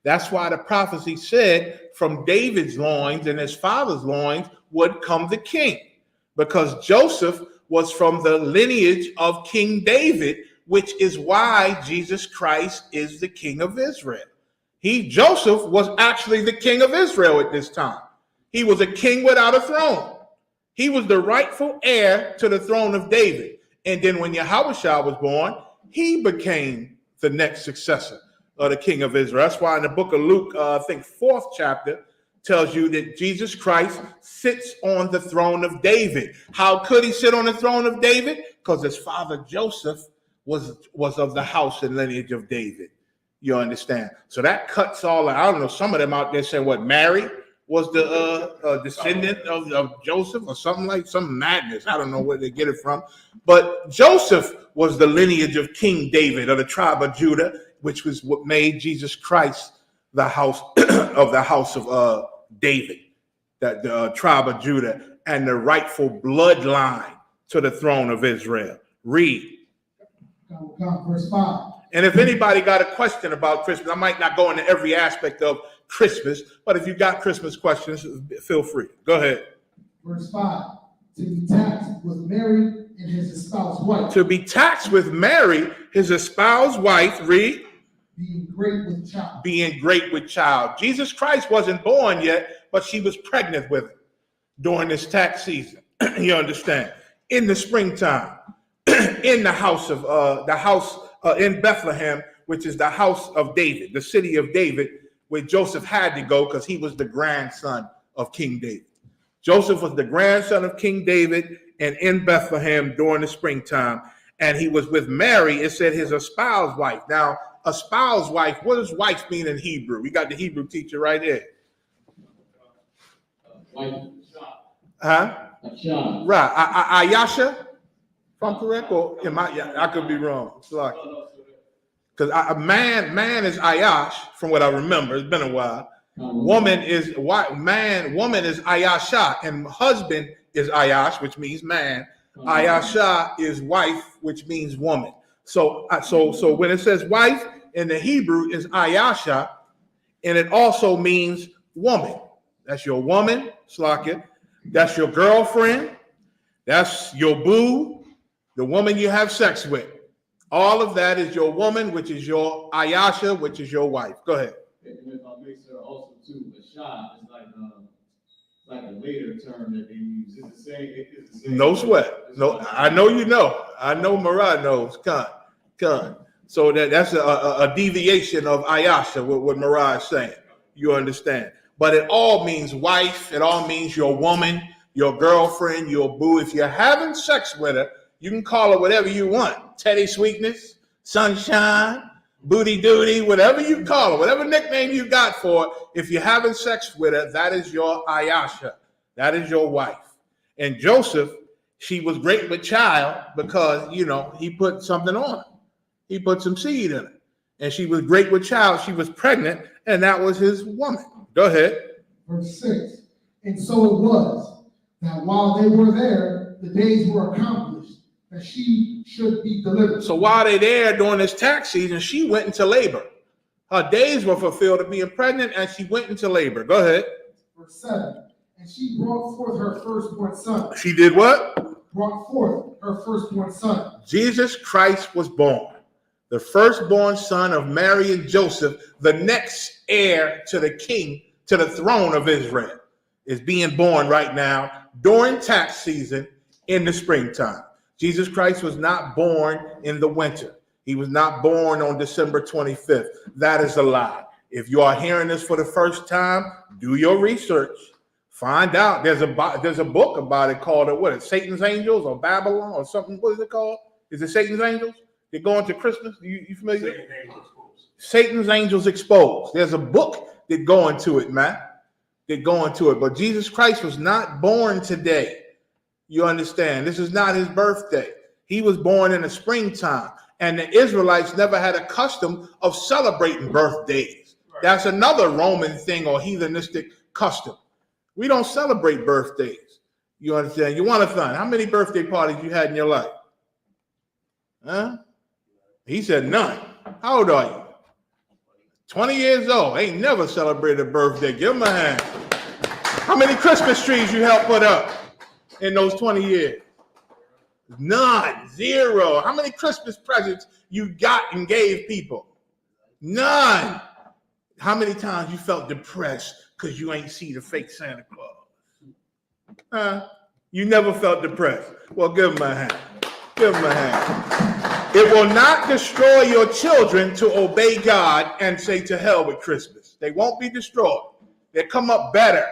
That's why the prophecy said from David's loins and his father's loins would come the king, because Joseph was from the lineage of King David, which is why Jesus Christ is the king of Israel. Joseph was actually the king of Israel at this time. He was a king without a throne. He was the rightful heir to the throne of David. And then when Yahushua was born, he became the next successor of the king of Israel. That's why in the book of Luke, I think 4th chapter, tells you that Jesus Christ sits on the throne of David. How could he sit on the throne of David? Because his father Joseph was of the house and lineage of David. You understand? So that cuts all. I don't know. Some of them out there saying what Mary was the descendant of Joseph or something, like some madness. I don't know where they get it from. But Joseph was the lineage of King David of the tribe of Judah, which was what made Jesus Christ the house of David, that the tribe of Judah, and the rightful bloodline to the throne of Israel. Read. Verse 5. And if anybody got a question about Christmas, I might not go into every aspect of Christmas, but if you got Christmas questions, feel free. Go ahead. Verse 5. To be taxed with Mary and his espoused wife, To be taxed with Mary, his espoused wife, read, being great with child. being great with child. Jesus Christ wasn't born yet, but she was pregnant with him during this tax season. You understand? In the springtime, in the house in Bethlehem, which is the house of David, the city of David, where Joseph had to go because he was the grandson of King David. Joseph was the grandson of King David, and in Bethlehem during the springtime, and he was with Mary. It said his espoused wife. Now, espoused wife, what does wife mean in Hebrew? We got the Hebrew teacher right here. Wife, Huh? a child. Right. Ayasha, if I'm correct, or am I could be wrong. Because a man is Ayash, from what I remember. It's been a while. Woman is Ayasha, and husband is Ayash, which means man. Ayasha is wife, which means woman. So when it says wife in the Hebrew is Ayasha, and it also means woman. That's your woman, Slakia. That's your girlfriend. That's your boo, the woman you have sex with. All of that is your woman, which is your Ayasha, which is your wife. Go ahead. And if I make sure also too, a shot is like a later term that they use. It's the same. No sweat. No, I know you know. I know Marad knows. Con. So that's a deviation of Ayasha, what Marad is saying. You understand? But it all means wife. It all means your woman, your girlfriend, your boo. If you're having sex with her, you can call her whatever you want. Teddy Sweetness, Sunshine, Booty Duty, whatever you call her, whatever nickname you got for her. If you're having sex with her, that is your Ayasha. That is your wife. And Joseph, she was great with child because, he put something on her. He put some seed in her. And she was great with child. She was pregnant, and that was his woman. Go ahead. Verse 6. And so it was that while they were there, the days were accomplished that she should be delivered. So while they're there during this tax season, she went into labor. Her days were fulfilled of being pregnant, and she went into labor. Go ahead. Verse 7. And she brought forth her firstborn son. She did what? Brought forth her firstborn son. Jesus Christ was born. The firstborn son of Mary and Joseph, the next heir to the king, to the throne of Israel, is being born right now during tax season in the springtime. Jesus Christ was not born in the winter. He was not born on December 25th. That is a lie. If you are hearing this for the first time, do your research. Find out. There's a book about it called Satan's Angels or Babylon or something. What is it called? Is it Satan's Angels? They're going to Christmas. You familiar? Satan's Angels Exposed. There's a book that go into it, man. That go into it. But Jesus Christ was not born today. You understand? This is not his birthday. He was born in the springtime. And the Israelites never had a custom of celebrating birthdays. Right. That's another Roman thing or heathenistic custom. We don't celebrate birthdays. You understand? You want to find how many birthday parties you had in your life? Huh? He said none. How old are you? 20 years old. Ain't never celebrated a birthday. Give him a hand. How many Christmas trees you helped put up in those 20 years? None. Zero. How many Christmas presents you got and gave people? None. How many times you felt depressed because you ain't see the fake Santa Claus? You never felt depressed. Well, give him a hand. Give him a hand. It will not destroy your children to obey God and say to hell with Christmas. They won't be destroyed. They'll come up better.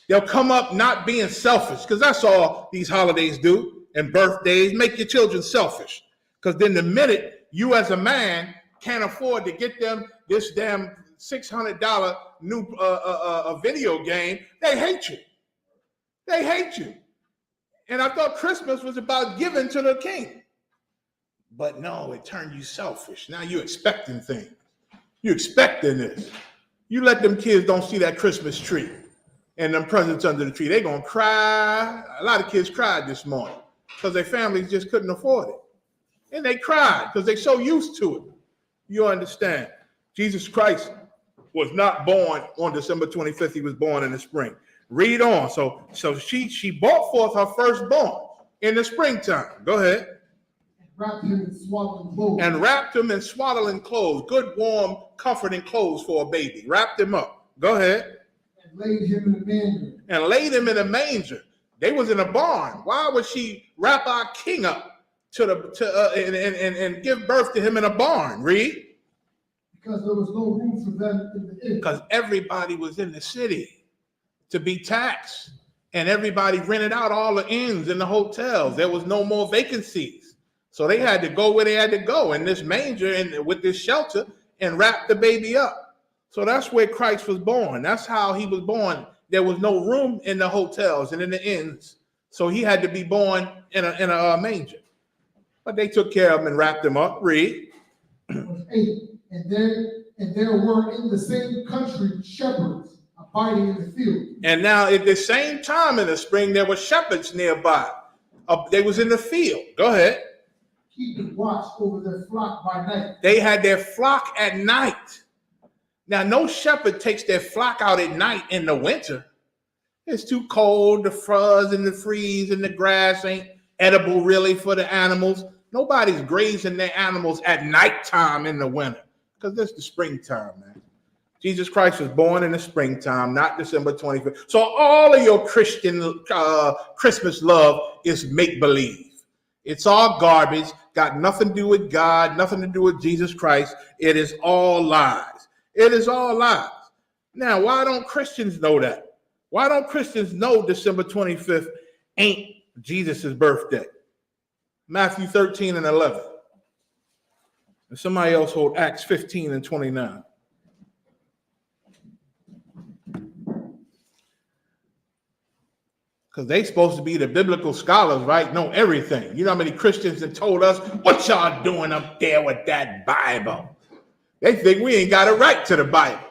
They'll come up not being selfish, because that's all these holidays do, and birthdays, make your children selfish. Because then the minute you as a man can't afford to get them this damn $600 new video game, they hate you. They hate you. And I thought Christmas was about giving to the king. But no, it turned you selfish. Now you're expecting things. You're expecting this. You let them kids don't see that Christmas tree and them presents under the tree. They're going to cry. A lot of kids cried this morning because their families just couldn't afford it. And they cried because they're so used to it. You understand? Jesus Christ was not born on December 25th. He was born in the spring. Read on. So she brought forth her firstborn. in the springtime. Go ahead. and wrapped him in swaddling clothes. And wrapped him in swaddling clothes, good, warm, comforting clothes for a baby. Wrapped him up. Go ahead. And laid him in a manger. And laid him in a manger. They was in a barn. Why would she wrap our king up and give birth to him in a barn? Read. Because there was no room for them in the inn. Because everybody was in the city to be taxed. And everybody rented out all the inns and the hotels. There was no more vacancies. So they had to go where they had to go in this manger and with this shelter and wrap the baby up. So that's where Christ was born. That's how he was born. There was no room in the hotels and in the inns. So he had to be born in a manger. But they took care of him and wrapped him up. Read. Verse 8. And there were in the same country shepherds abiding in the field. And now at the same time in the spring, there were shepherds nearby. They was in the field. Go ahead. Keeping watch over their flock by night. They had their flock at night. Now, no shepherd takes their flock out at night in the winter. It's too cold, the fuzz and the freeze and the grass ain't edible really for the animals. Nobody's grazing their animals at nighttime in the winter because it's the springtime, man. Jesus Christ was born in the springtime, not December 25th. So all of your Christian Christmas love is make-believe. It's all garbage, got nothing to do with God, nothing to do with Jesus Christ. It is all lies. It is all lies. Now, why don't Christians know that? Why don't Christians know December 25th ain't Jesus' birthday? Matthew 13 and 11. And somebody else hold Acts 15 and 29. Because they supposed to be the biblical scholars, right? Know everything. You know how many Christians have told us, what y'all doing up there with that Bible? They think we ain't got a right to the Bible.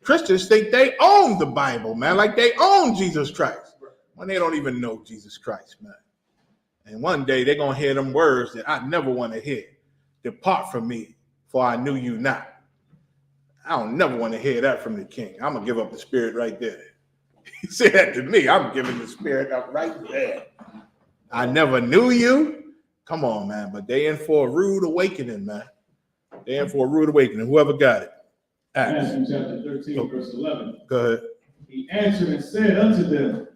Christians think they own the Bible, man, like they own Jesus Christ. When they don't even know Jesus Christ, man. And one day they're going to hear them words that I never want to hear. Depart from me, for I knew you not. I don't never want to hear that from the king. I'm going to give up the spirit right there. He said that to me. I'm giving the spirit up right there. I never knew you. Come on, man. But they in for a rude awakening, man. They in for a rude awakening. Whoever got it. Matthew chapter 13, verse 11. Go ahead. He answered and said unto them,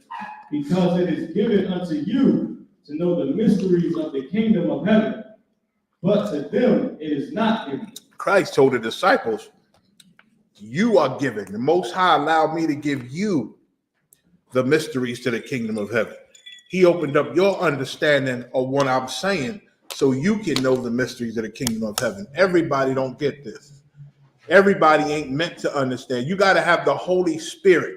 because it is given unto you to know the mysteries of the kingdom of heaven, but to them it is not given. Christ told the disciples, you are given. The Most High allowed me to give you the mysteries to the kingdom of heaven. He opened up your understanding of what I'm saying so you can know the mysteries of the kingdom of heaven. Everybody don't get this. Everybody ain't meant to understand. You got to have the Holy Spirit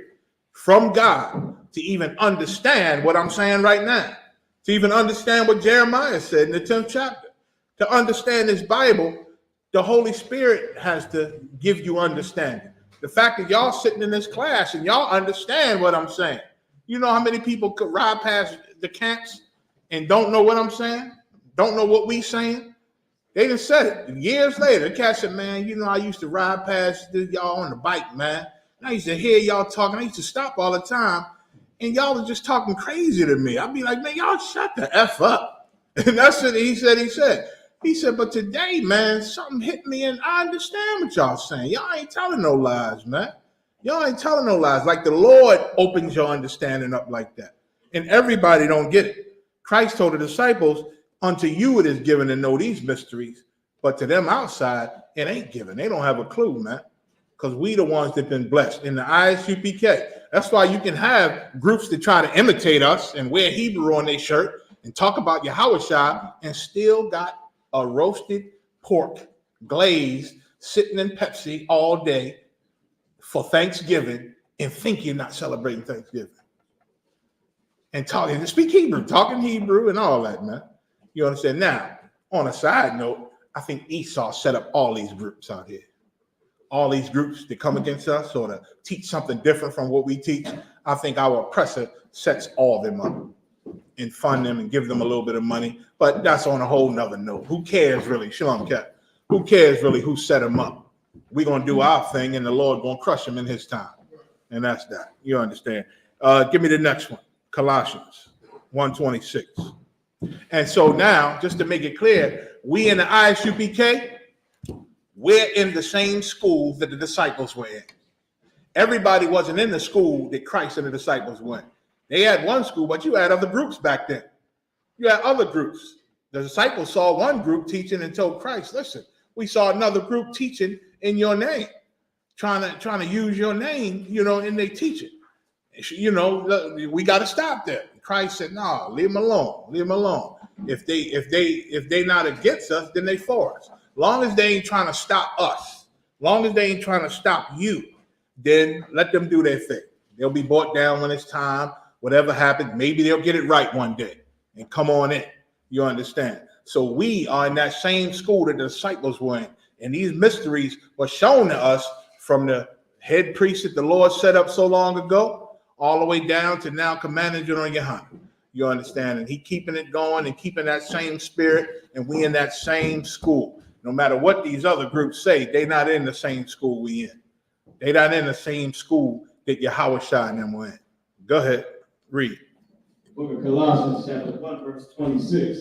from God to even understand what I'm saying right now. To even understand what Jeremiah said in the 10th chapter. To understand this Bible, the Holy Spirit has to give you understanding. The fact that y'all sitting in this class and y'all understand what I'm saying. You know how many people could ride past the camps and don't know what I'm saying? Don't know what we saying? They just said it. Years later, the cat said, man, you know, I used to ride past y'all on the bike, man. And I used to hear y'all talking. I used to stop all the time. And y'all was just talking crazy to me. I'd be like, man, y'all shut the F up. And that's what he said. He said, but today, man, something hit me and I understand what y'all saying. Y'all ain't telling no lies, man. Y'all ain't telling no lies. Like the Lord opens your understanding up like that. And everybody don't get it. Christ told the disciples, unto you it is given to know these mysteries, but to them outside, it ain't given. They don't have a clue, man. Because we the ones that been blessed in the I.S.U.P.K. That's why you can have groups that try to imitate us and wear Hebrew on their shirt and talk about Yahushua and still got a roasted pork glazed sitting in Pepsi all day for Thanksgiving and think you're not celebrating Thanksgiving. And speak Hebrew, talking Hebrew and all that, man. You understand? Now, on a side note, I think Esau set up all these groups out here. All these groups that come against us or to teach something different from what we teach. I think our oppressor sets all of them up and fund them and give them a little bit of money. But that's on a whole nother note. Who cares really? Shalom, Cat. Who cares really who set them up? We're going to do our thing and the Lord going to crush them in his time. And that's that. You understand? Give me the next one. Colossians 1:26. And so now, just to make it clear, we in the I.S.U.P.K, we're in the same school that the disciples were in. Everybody wasn't in the school that Christ and the disciples went. They had one school, but you had other groups back then. You had other groups. The disciples saw one group teaching and told Christ, listen, we saw another group teaching in your name, trying to use your name, and they teach it. We got to stop that. Christ said, no, leave them alone. Leave them alone. If they not against us, then they for us. Long as they ain't trying to stop us, long as they ain't trying to stop you, then let them do their thing. They'll be brought down when it's time. Whatever happens, maybe they'll get it right one day and come on in. You understand? So we are in that same school that the disciples were in. And these mysteries were shown to us from the head priest that the Lord set up so long ago, all the way down to now Commander General Yohanna. You understand? And he keeping it going and keeping that same spirit, and we in that same school. No matter what these other groups say, they not in the same school we in. They not in the same school that Yahushua and them were in. Go ahead, read. Book of Colossians, chapter 1, verse 26.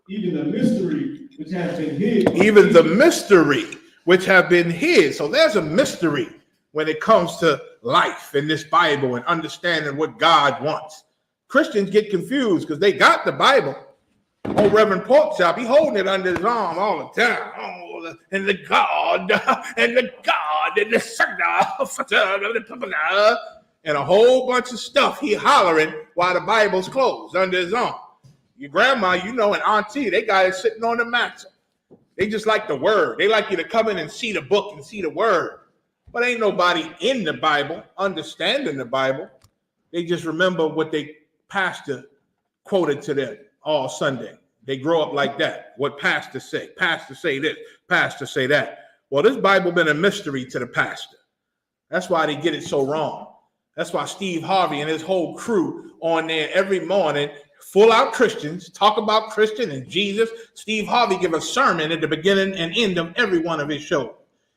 Even the mystery which has been hid. Even the mystery which have been hid. So there's a mystery when it comes to life in this Bible and understanding what God wants. Christians get confused because they got the Bible. Oh, Reverend Porkchop, he holding it under his arm all the time. Oh, and the God, and the God, and the Son, and a whole bunch of stuff he hollering while the Bible's closed under his arm. Your grandma, and auntie, they got it sitting on the mantle. They just like the word. They like you to come in and see the book and see the word. But ain't nobody in the Bible understanding the Bible. They just remember what they pastor quoted to them all Sunday. They grow up like that. What pastor say? Pastor say this, pastor say that. Well, this Bible been a mystery to the pastor. That's why they get it so wrong. That's why Steve Harvey and his whole crew on there every morning, full out Christians, talk about Christian and Jesus. Steve Harvey give a sermon at the beginning and end of every one of his shows.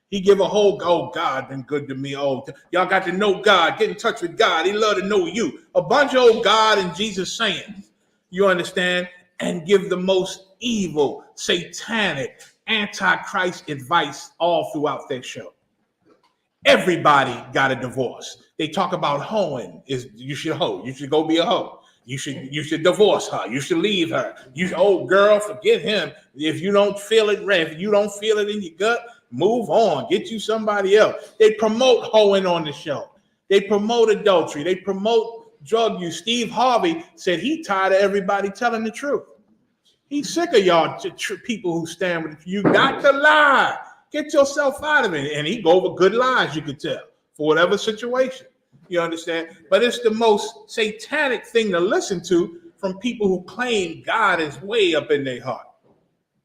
He give a whole, oh, God been good to me. Oh, y'all got to know God, get in touch with God. He love to know you. A bunch of old God and Jesus sayings, you understand? And give the most evil, satanic, antichrist advice all throughout their show. Everybody got a divorce. They talk about hoeing. You should hoe. You should go be a hoe. You should divorce her. You should leave her. Oh, girl, forget him. If you don't feel it, if you don't feel it in your gut, move on. Get you somebody else. They promote hoeing on the show. They promote adultery. They promote drug use. Steve Harvey said he tired of everybody telling the truth. He's sick of y'all people who stand with you. Got to lie. Get yourself out of it. And he go over good lies, you could tell, for whatever situation. You understand? But it's the most satanic thing to listen to from people who claim God is way up in their heart.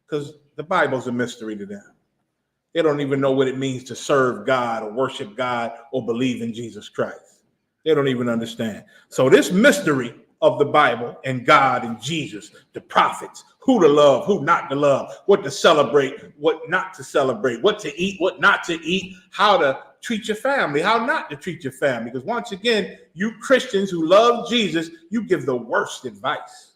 Because the Bible's a mystery to them. They don't even know what it means to serve God or worship God or believe in Jesus Christ. They don't even understand. So this mystery of the Bible and God and Jesus, the prophets, who to love, who not to love, what to celebrate, what not to celebrate, what to eat, what not to eat, how to treat your family, how not to treat your family. Because once again, you Christians who love Jesus, you give the worst advice.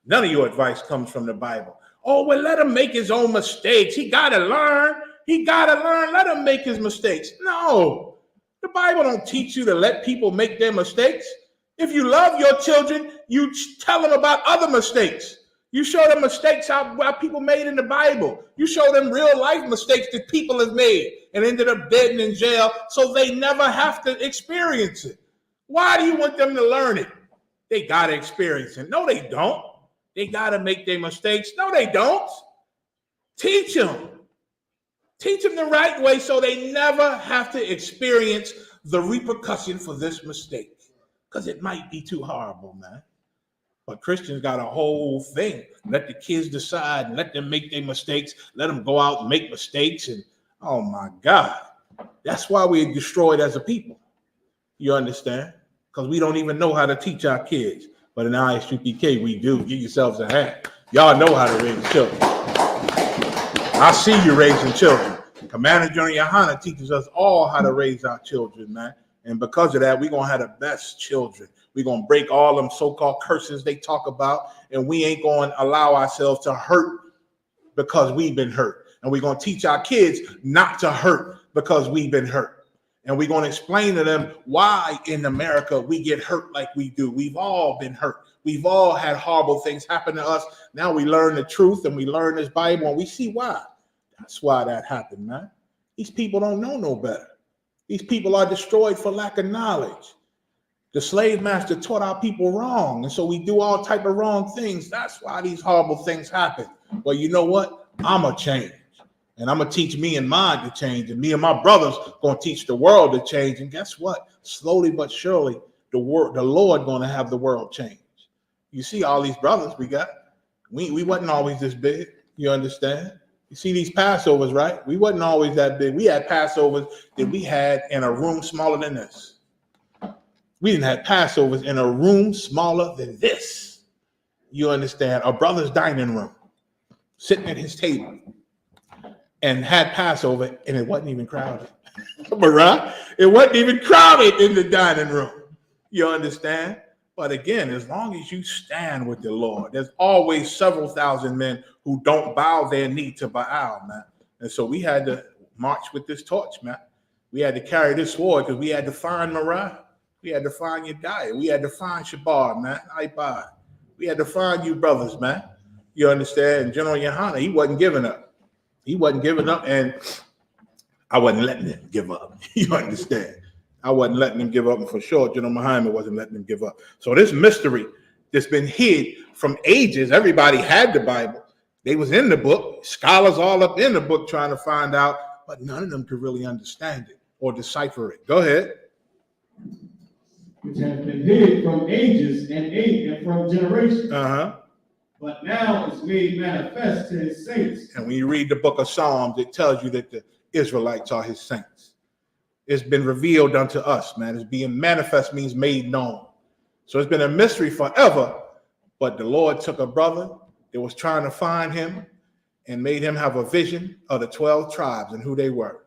None of your advice comes from the Bible. Oh, well, let him make his own mistakes. He got to learn. He got to learn. Let him make his mistakes. No, the Bible don't teach you to let people make their mistakes. If you love your children, you tell them about other mistakes. You show them mistakes how people made in the Bible. You show them real life mistakes that people have made and ended up dead and in jail so they never have to experience it. Why do you want them to learn it? They got to experience it. No, they don't. They got to make their mistakes. No, they don't. Teach them. Teach them the right way so they never have to experience the repercussion for this mistake. Because it might be too horrible, man. But Christians got a whole thing. Let the kids decide and let them make their mistakes. Let them go out and make mistakes. And oh my God, that's why we're destroyed as a people. You understand? Because we don't even know how to teach our kids. But in I.S.U.P.K, we do. Give yourselves a hand. Y'all know how to raise children. I see you raising children. Commander Gen.YAHANNA teaches us all how to raise our children, man. And because of that, we're going to have the best children. We're going to break all them so-called curses they talk about, and we ain't going to allow ourselves to hurt because we've been hurt. And we're going to teach our kids not to hurt because we've been hurt. And we're going to explain to them why in America we get hurt like we do. We've all been hurt. We've all had horrible things happen to us. Now we learn the truth and we learn this Bible and we see why. That's why that happened, man. These people don't know no better. These people are destroyed for lack of knowledge. The slave master taught our people wrong. And so we do all type of wrong things. That's why these horrible things happen. Well, you know what? I'm going to change. And I'm going to teach me and mine to change. And me and my brothers going to teach the world to change. And guess what? Slowly but surely, the Lord going to have the world change. You see all these brothers we got. We wasn't always this big. You understand? You see these Passovers, right? We wasn't always that big. We had Passovers that we had in a room smaller than this. We didn't have Passovers in a room smaller than this. You understand? A brother's dining room, sitting at his table, and had Passover, and it wasn't even crowded. Right? It wasn't even crowded in the dining room. You understand? But again, as long as you stand with the Lord, there's always several thousand men who don't bow their knee to Baal, man. And so we had to march with this torch, man. We had to carry this sword because we had to find Mariah. We had to find Yediah. We had to find Shabar, man. Ipad. We had to find you brothers, man. You understand? And Gen.YAHANNA, he wasn't giving up. He wasn't giving up, and I wasn't letting him give up. You understand? I wasn't letting him give up, and for sure, General Muhammad wasn't letting him give up. So this mystery that's been hid from ages, everybody had the Bible. They was in the book, scholars all up in the book trying to find out, but none of them could really understand it or decipher it. Go ahead. Which has been hid from ages and from generations. But now it's made manifest to his saints. And when you read the book of Psalms, it tells you that the Israelites are his saints. It's been revealed unto us, man. It's being manifest means made known. So it's been a mystery forever, but the Lord took a brother that was trying to find him and made him have a vision of the 12 tribes and who they were.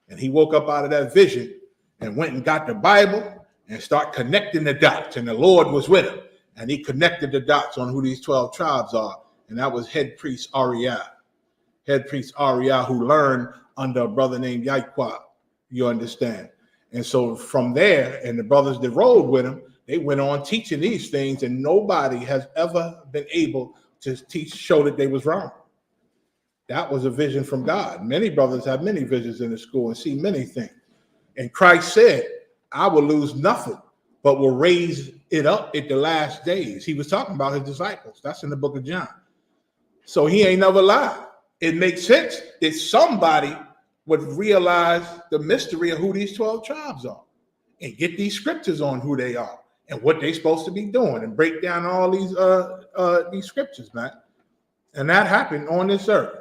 And he woke up out of that vision and went and got the Bible and start connecting the dots. And the Lord was with him. And he connected the dots on who these 12 tribes are. And that was head priest Ariah. Head priest Ariah, who learned under a brother named I.S.U.P.K. You understand? And so from there, and the brothers that rode with him, they went on teaching these things, and nobody has ever been able to show that they was wrong. That was a vision from God. Many brothers have many visions in the school and see many things. And Christ said, I will lose nothing, but will raise it up at the last days. He was talking about his disciples. That's in the book of John. So he ain't never lied. It makes sense that somebody would realize the mystery of who these 12 tribes are and get these scriptures on who they are and what they're supposed to be doing and break down all these scriptures, man. And that happened on this earth.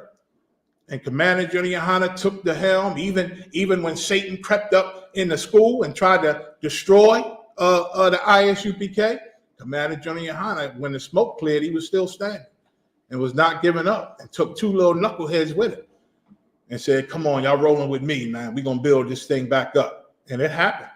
And Commander Gen.YAHANNA took the helm, even when Satan crept up in the school and tried to destroy the I.S.U.P.K. Commander Gen.YAHANNA, when the smoke cleared, he was still standing and was not giving up, and took two little knuckleheads with him and said, come on, y'all rolling with me, man. We're going to build this thing back up. And it happened.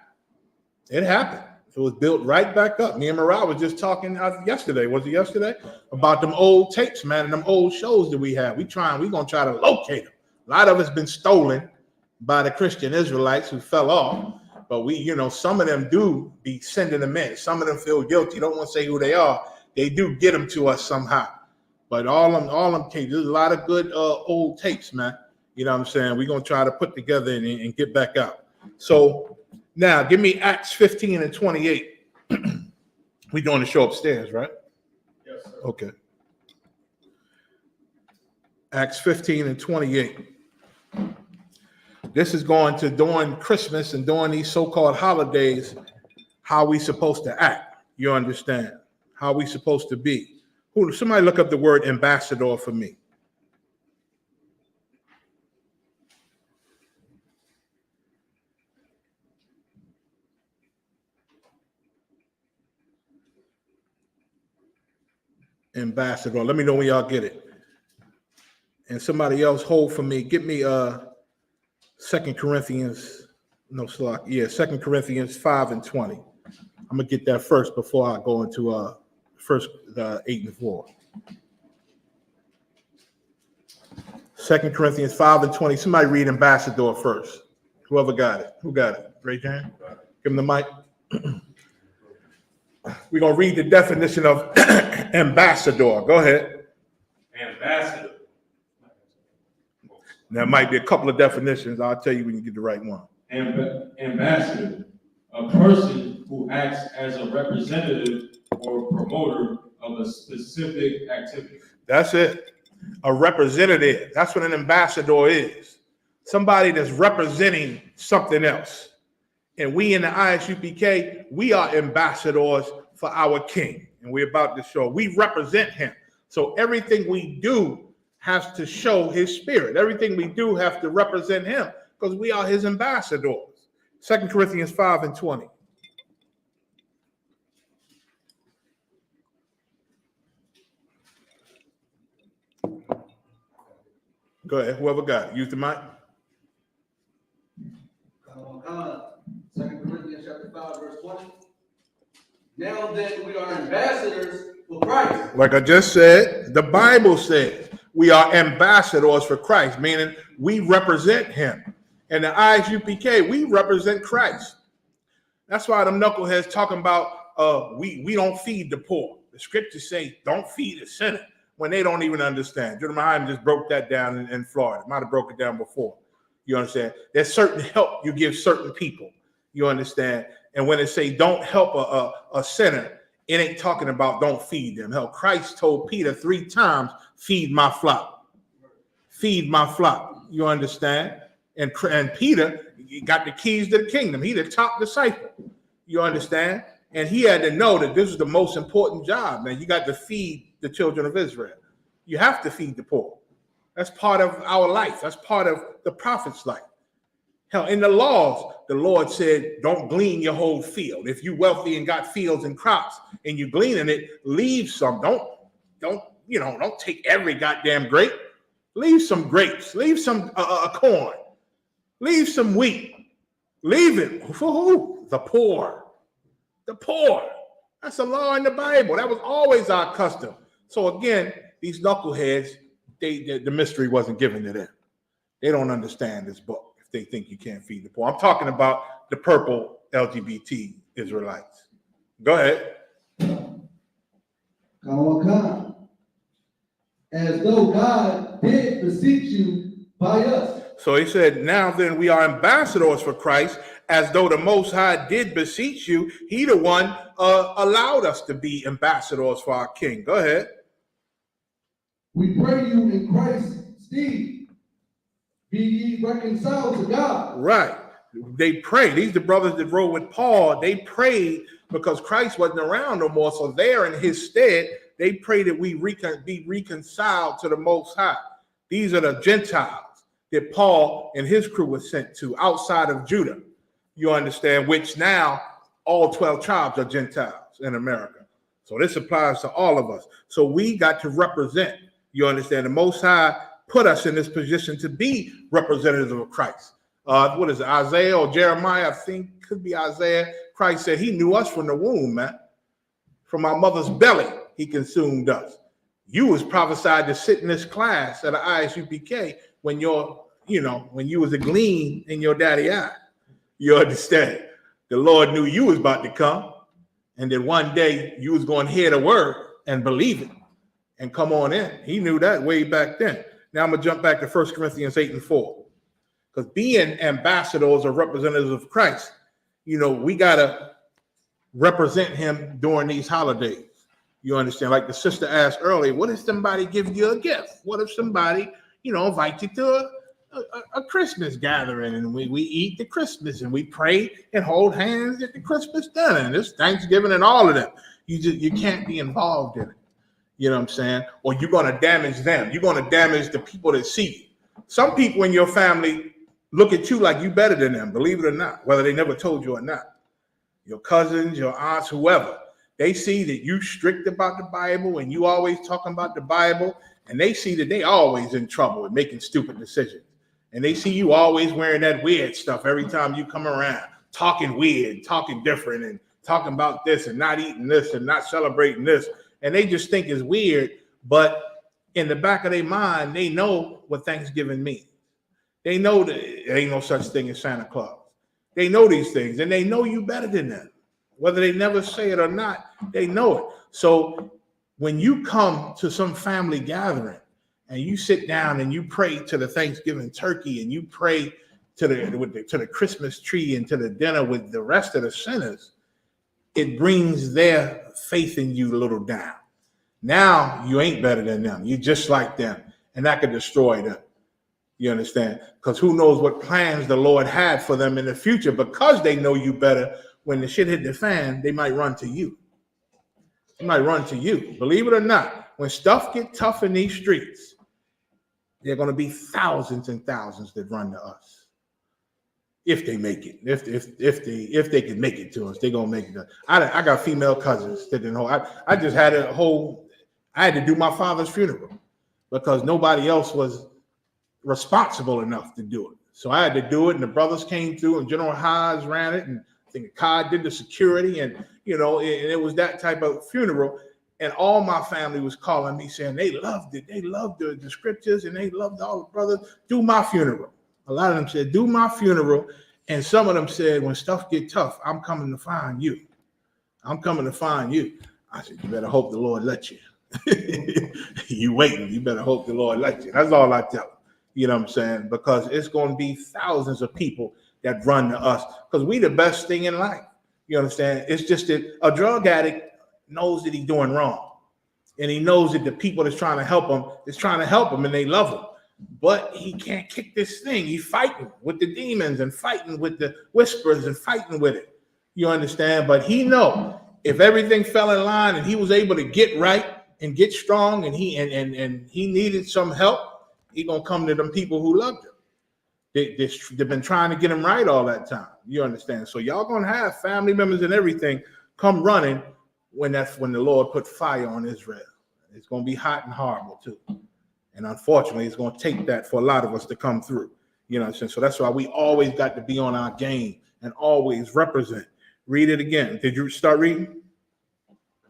It happened. It was built right back up. Me and Mariah was just talking yesterday. Was it yesterday? About them old tapes, man, and them old shows that we have. We're going to try to locate them. A lot of it's been stolen by the Christian Israelites who fell off. But some of them do be sending them in. Some of them feel guilty. Don't want to say who they are. They do get them to us somehow. But all them tapes, there's a lot of good old tapes, man. You know what I'm saying? We're going to try to put together and get back out. So now give me Acts 15 and 28. We're doing the show upstairs, right? Yes, sir. Okay. Acts 15 and 28. This is going to, during Christmas and during these so-called holidays, how we supposed to act. You understand? How we supposed to be. Somebody look up the word ambassador for me. Ambassador. Let me know when y'all get it. And somebody else hold for me. Get me 2 Corinthians No, Slack. Yeah, 2 Corinthians 5 and 20. I'm going to get that first before I go into first 8 and 4. 2 Corinthians 5 and 20. Somebody read ambassador first. Whoever got it. Who got it? Raise your hand. Give him the mic. We're going to read the definition of ambassador. Go ahead. Ambassador. There might be a couple of definitions. I'll tell you when you get the right one. Ambassador, a person who acts as a representative or promoter of a specific activity. That's it. A representative. That's what an ambassador is. Somebody that's representing something else. And we in the ISUPK, we are ambassadors for our king. And we're about to show we represent him. So everything we do has to show his spirit. Everything we do has to represent him because we are his ambassadors. 2 Corinthians 5 and 20. Go ahead, whoever got it. Use the mic. 2 Corinthians chapter 5, verse 20. Now then, we are ambassadors for Christ. Like I just said, the Bible says we are ambassadors for Christ, meaning we represent him. And the ISUPK, we represent Christ. That's why them knuckleheads talking about we don't feed the poor. The scriptures say don't feed the sinner when they don't even understand. GEN.YAHANNA just broke that down in Florida. Might have broke it down before. You understand? There's certain help you give certain people. You understand? And when it say don't help a sinner, it ain't talking about don't feed them. Hell, Christ told Peter 3 times, feed my flock. Feed my flock. You understand? And Peter, he got the keys to the kingdom. He the top disciple. You understand? And he had to know that this is the most important job, man. You got to feed the children of Israel. You have to feed the poor. That's part of our life. That's part of the prophet's life. Hell, in the laws, the Lord said, don't glean your whole field. If you wealthy and got fields and crops and you gleaning it, leave some. Don't take every goddamn grape. Leave some grapes. Leave some corn. Leave some wheat. Leave it. For who? The poor. The poor. That's a law in the Bible. That was always our custom. So again, these knuckleheads, the mystery wasn't given to them. They don't understand this book if they think you can't feed the poor. I'm talking about the purple LGBT Israelites. Go ahead. As though God did beseech you by us. So he said, now then we are ambassadors for Christ, as though the Most High did beseech you. He the one allowed us to be ambassadors for our King. Go ahead. We pray you in Christ's stead, be ye reconciled to God. Right. They prayed. These the brothers that rode with Paul. They prayed because Christ wasn't around no more. So there in his stead, they prayed that we be reconciled to the Most High. These are the Gentiles that Paul and his crew was sent to outside of Judah. You understand? Which now all 12 tribes are Gentiles in America. So this applies to all of us. So we got to represent. You understand? The Most High put us in this position to be representatives of Christ. What is it? Isaiah or Jeremiah? I think could be Isaiah. Christ said he knew us from the womb, man. From our mother's belly, he consumed us. You was prophesied to sit in this class at the ISUPK when when you was a gleam in your daddy eye. You understand? The Lord knew you was about to come, and that one day you was going to hear the word and believe it and come on in. He knew that way back then. Now I'm going to jump back to 1 Corinthians 8 and 4. Because being ambassadors or representatives of Christ, we got to represent him during these holidays. You understand? Like the sister asked earlier, what if somebody gives you a gift? What if somebody, invite you to a Christmas gathering and we eat the Christmas and we pray and hold hands at the Christmas dinner and it's Thanksgiving and all of them. You can't be involved in it. You know what I'm saying? Or you're going to damage them. You're going to damage the people that see you. Some people in your family look at you like you better than them, believe it or not, whether they never told you or not. Your cousins, your aunts, whoever. They see that you strict about the Bible and you always talking about the Bible, and they see that they always in trouble and making stupid decisions. and they see you always wearing that weird stuff every time you come around, talking weird, talking different, and talking about this and not eating this and not celebrating this, and they just think it's weird, but in the back of their mind, they know what Thanksgiving means. They know that there ain't no such thing as Santa Claus. They know these things, and they know you better than them. Whether they never say it or not, they know it. So when you come to some family gathering and you sit down and you pray to the Thanksgiving turkey and you pray to the Christmas tree and to the dinner with the rest of the sinners, it brings their faith in you a little down. Now you ain't better than them. You're just like them, and that could destroy them. You understand? Because who knows what plans the Lord had for them in the future. Because they know you better, when the shit hit the fan, they might run to you. They might run to you. Believe it or not, when stuff get tough in these streets, there are going to be thousands and thousands that run to us. If they make it, if they can make it to us, they're gonna make it. I got female cousins that didn't know. I just had I had to do my father's funeral because nobody else was responsible enough to do it. So I had to do it, and the brothers came through, and General Haas ran it, and I think Kai did the security, and it was that type of funeral. And all my family was calling me saying they loved it, they loved the scriptures, and they loved all the brothers. Do my funeral. A lot of them said, do my funeral. And some of them said, when stuff get tough, I'm coming to find you. I'm coming to find you. I said, you better hope the Lord let you. You waiting. You better hope the Lord let you. That's all I tell them. You know what I'm saying? Because it's going to be thousands of people that run to us because we the best thing in life. You understand? It's just that a drug addict knows that he's doing wrong. And he knows that the people that's trying to help him is trying to help him and they love him. But he can't kick this thing. He's fighting with the demons and fighting with the whispers and fighting with it. You understand? But he know if everything fell in line and he was able to get right and get strong and he needed some help, he gonna come to them people who loved him. They've been trying to get him right all that time. You understand? So y'all gonna have family members and everything come running when the Lord put fire on Israel. It's gonna be hot and horrible too. And unfortunately, it's going to take that for a lot of us to come through. You know what I'm saying? So that's why we always got to be on our game and always represent. Read it again. Did you start reading?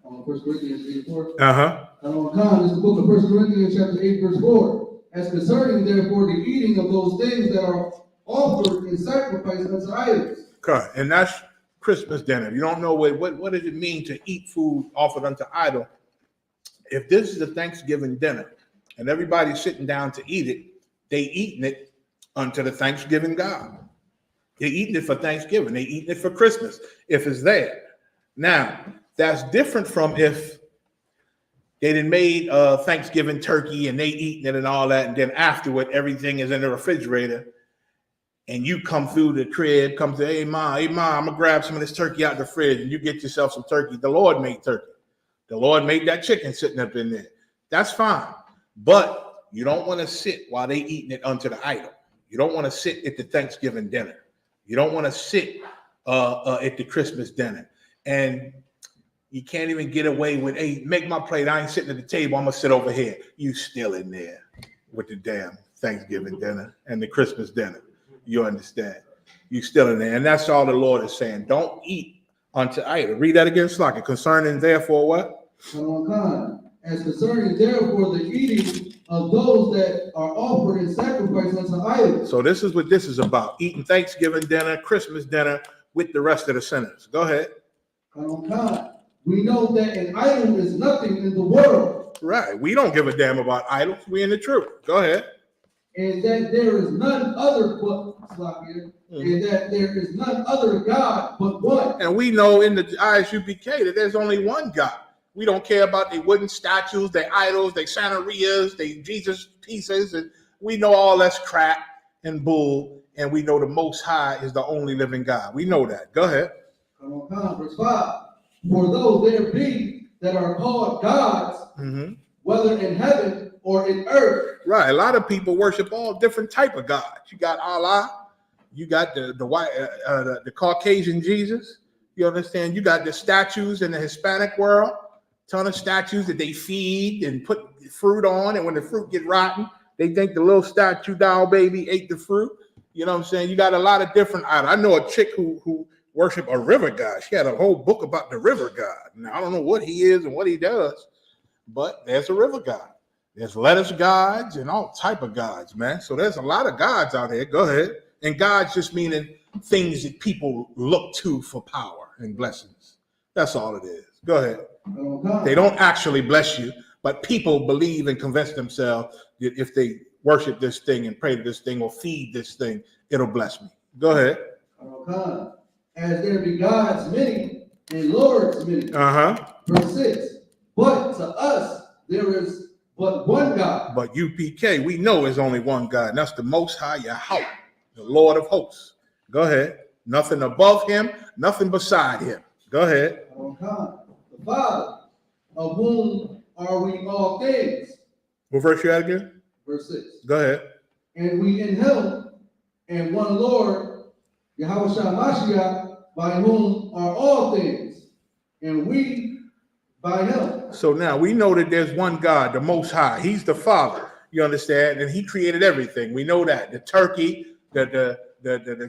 1 Corinthians 8:4. Uh-huh. This is the book of 1 Corinthians chapter 8, verse 4. As concerning, therefore, the eating of those things that are offered in sacrifice unto idols. Okay. And that's Christmas dinner. If you don't know what does it mean to eat food offered unto idol? If this is a Thanksgiving dinner, and everybody's sitting down to eat it, they eating it unto the Thanksgiving God. They're eating it for Thanksgiving. They eating it for Christmas, if it's there. Now, that's different from if they done made Thanksgiving turkey and they eating it and all that, and then afterward, everything is in the refrigerator, and you come through the crib, come to, hey, Ma, I'm going to grab some of this turkey out the fridge, and you get yourself some turkey. The Lord made turkey. The Lord made that chicken sitting up in there. That's fine. But you don't want to sit while they eating it unto the idol. You don't want to sit at the Thanksgiving dinner. You don't want to sit at the Christmas dinner. And you can't even get away with, hey, make my plate. I ain't sitting at the table. I'm going to sit over here. You still in there with the damn Thanksgiving dinner and the Christmas dinner. You understand? You still in there. And that's all the Lord is saying. Don't eat unto idol. Read that again, Slocky. Concerning therefore what? As concerning, therefore, the eating of those that are offered in sacrifice unto idols. So this is what this is about. Eating Thanksgiving dinner, Christmas dinner with the rest of the sinners. Go ahead. We know that an idol is nothing in the world. Right. We don't give a damn about idols. We in the truth. Go ahead. And that there is none other but and that there is none other God but one. And we know in the I.S.U.P.K. that there's only one God. We don't care about their wooden statues, their idols, their Santerias, their Jesus pieces, and we know all that's crap and bull, and we know the Most High is the only living God. We know that. Go ahead. Verse 5. For though there be that are called gods, whether in heaven or in earth. Right. A lot of people worship all different type of gods. You got Allah, you got the white, the Caucasian Jesus. You understand? You got the statues in the Hispanic world. Ton of statues that they feed and put fruit on, and when the fruit get rotten, They think the little statue doll baby ate the fruit. You know what I'm saying? You got a lot of different idols. I know a chick who worshiped a river god. She had a whole book about the river god. Now, I don't know what he is and what he does, but there's a river god. There's lettuce gods and all type of gods, man. So there's a lot of gods out there. Go ahead. And gods just meaning things that people look to for power and blessings. That's all it is. Go ahead. They don't actually bless you, but people believe and convince themselves that if they worship this thing and pray to this thing or feed this thing, it'll bless me. Go ahead. As there be gods many and lords many. Verse 6. But to us there is but one God. But U.P.K, we know is only one God, and that's the Most High Yahweh, the Lord of hosts. Go ahead. Nothing above him, nothing beside him. Go ahead. The Father, of whom are we all things. What verse you at again? Verse 6. Go ahead. And we in him, and one Lord, Yahweh Mashiach, by whom are all things, and we by him. So now we know that there's one God, the Most High. He's the Father. You understand? And he created everything. We know that. The turkey, the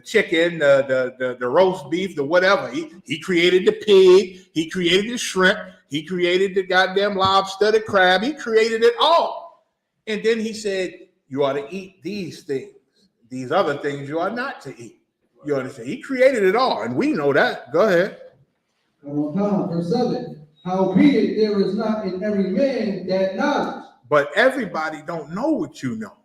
chicken, the roast beef, the whatever. He created the pig. He created the shrimp. He created the goddamn lobster, the crab. He created it all. And then he said, you ought to eat these things. These other things you ought not to eat. You understand? He created it all, and we know that. Go ahead. Verse 7. Howbeit there is not in every man that knowledge. But everybody don't know what you know.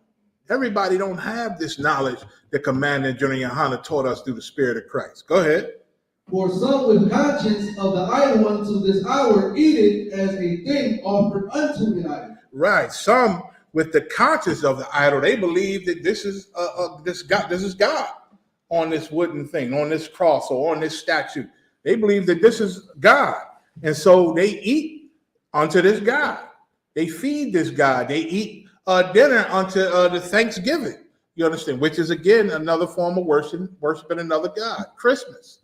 Everybody don't have this knowledge that Commander Gen.YAHANNA taught us through the Spirit of Christ. Go ahead. For some with conscience of the idol unto this hour eat it as a thing offered unto an idol. Right. Some with the conscience of the idol, they believe that this is God on this wooden thing, on this cross, or on this statue. They believe that this is God. And so they eat unto this God. They feed this God. They eat dinner unto the Thanksgiving. You understand? Which is, again, another form of worshiping another God. Christmas.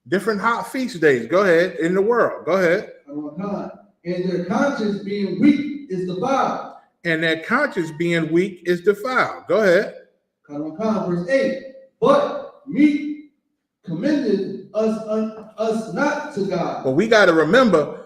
Different hot feast days. Go ahead. In the world. Go ahead. And their conscience being weak is defiled. And their conscience being weak is defiled. Go ahead. Verse 8. But meat commendeth us not to God. But we got to remember,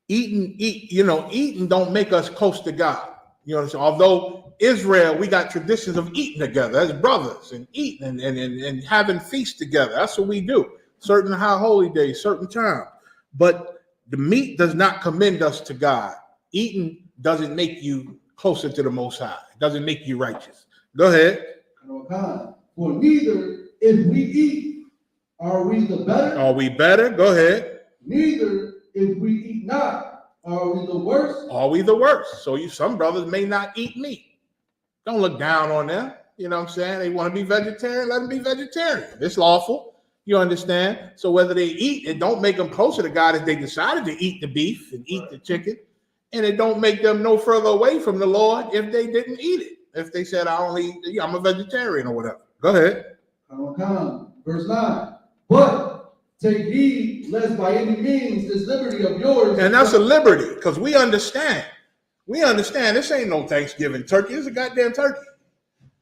eating don't make us close to God. You understand? Although Israel, we got traditions of eating together as brothers and eating and having feasts together. That's what we do. Certain high holy days, certain times. But the meat does not commend us to God. Eating doesn't make you closer to the Most High. It doesn't make you righteous. Go ahead. For neither if we eat, are we the better? Are we better? Go ahead. Neither if we eat not, are we the worse? Are we the worst? So some brothers may not eat meat. Don't look down on them. You know what I'm saying? They want to be vegetarian, let them be vegetarian. It's lawful. You understand? So whether they eat, it don't make them closer to God if they decided to eat the beef and eat the chicken. And it don't make them no further away from the Lord if they didn't eat it. If they said, I'm a vegetarian or whatever. Go ahead. Verse 9. But take heed lest by any means this liberty of yours. And that's a liberty, because we understand. We understand this ain't no Thanksgiving turkey. It's a goddamn turkey.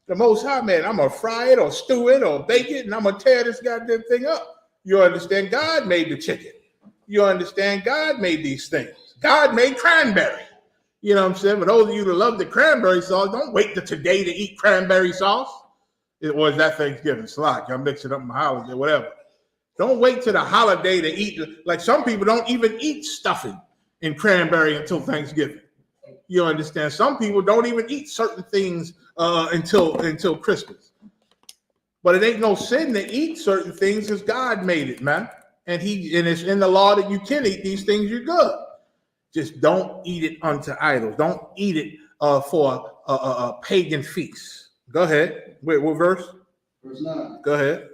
The Most High, man, I'm going to fry it or stew it or bake it, and I'm going to tear this goddamn thing up. You understand? God made the chicken. You understand? God made these things. God made cranberry. You know what I'm saying? For those of you that love the cranberry sauce, don't wait till today to eat cranberry sauce. Or is that Thanksgiving? Slack. I'm mixing up my holiday, whatever. Don't wait till the holiday to eat. Like some people don't even eat stuffing and cranberry until Thanksgiving. You understand? Some people don't even eat certain things until Christmas. But it ain't no sin to eat certain things because God made it, man. And it's in the law that you can eat these things, you're good. Just don't eat it unto idols. Don't eat it for a pagan feast. Go ahead. Wait, what verse? Verse 9. Go ahead.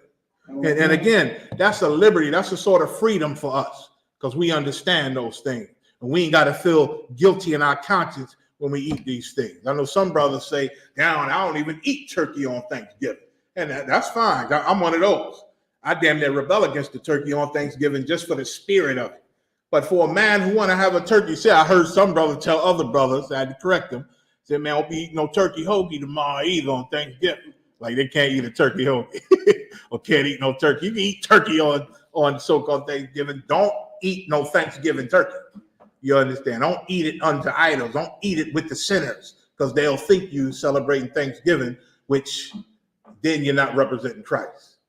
And again, that's a liberty. That's a sort of freedom for us because we understand those things. And we ain't got to feel guilty in our conscience when we eat these things. I know some brothers say, I don't even eat turkey on Thanksgiving. And that's fine. I'm one of those. I damn near rebel against the turkey on Thanksgiving just for the spirit of it. But for a man who want to have a turkey, I heard some brothers tell other brothers, I had to correct them, Say, man, don't be eating no turkey hoagie tomorrow either on Thanksgiving. Like they can't eat a turkey hoagie or can't eat no turkey. You can eat turkey on so-called Thanksgiving. Don't eat no Thanksgiving turkey. You understand? Don't eat it unto idols. Don't eat it with the sinners because they'll think you celebrating Thanksgiving, which then you're not representing Christ.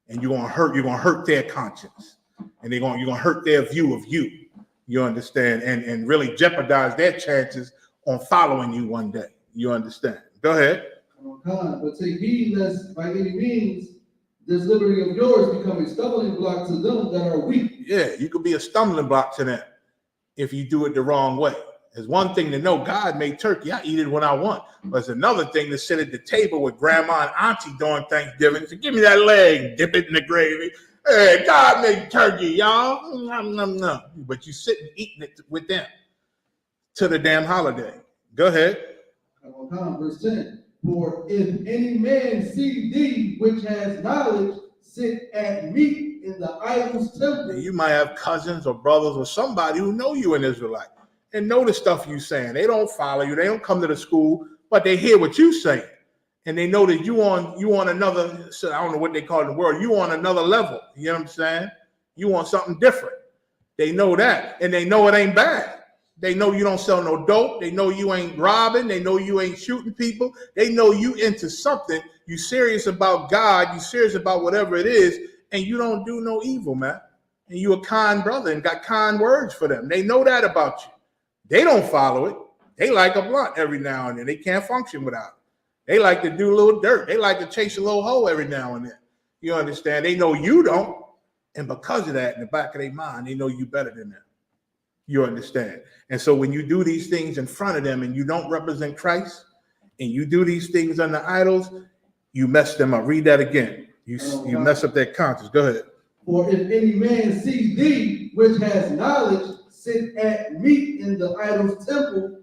And you're gonna hurt their conscience. And you're gonna hurt their view of you. You understand? And really jeopardize their chances on following you one day. You understand? Go ahead. But take heed lest by any means this liberty of yours become a stumbling block to them that are weak. Yeah, you could be a stumbling block to them if you do it the wrong way. It's one thing to know God made turkey. I eat it when I want. But it's another thing to sit at the table with grandma and auntie during Thanksgiving. So give me that leg, dip it in the gravy. Hey, God made turkey, y'all. Nom, nom, nom. But you sitting eating it with them to the damn holiday. Go ahead. Verse 10. For if any man see thee which has knowledge sit at meat in the idol's temple. You might have cousins or brothers or somebody who know you an Israelite and know the stuff you saying. They don't follow you. They don't come to the school, but they hear what you saying. And they know that you on another, so I don't know what they call it in the world, you on another level. You know what I'm saying? You want something different. They know that. And they know it ain't bad. They know you don't sell no dope. They know you ain't robbing. They know you ain't shooting people. They know you into something. You serious about God. You serious about whatever it is. And you don't do no evil, man. And you a kind brother and got kind words for them. They know that about you. They don't follow it. They like a blunt every now and then. They can't function without it. They like to do a little dirt. They like to chase a little hoe every now and then. You understand? They know you don't. And because of that, in the back of their mind, they know you better than them. You understand? And so when you do these things in front of them and you don't represent Christ and you do these things under idols, you mess them up. Read that again. You mess up their conscience. Go ahead. For if any man see thee which has knowledge sit at meat in the idol's temple,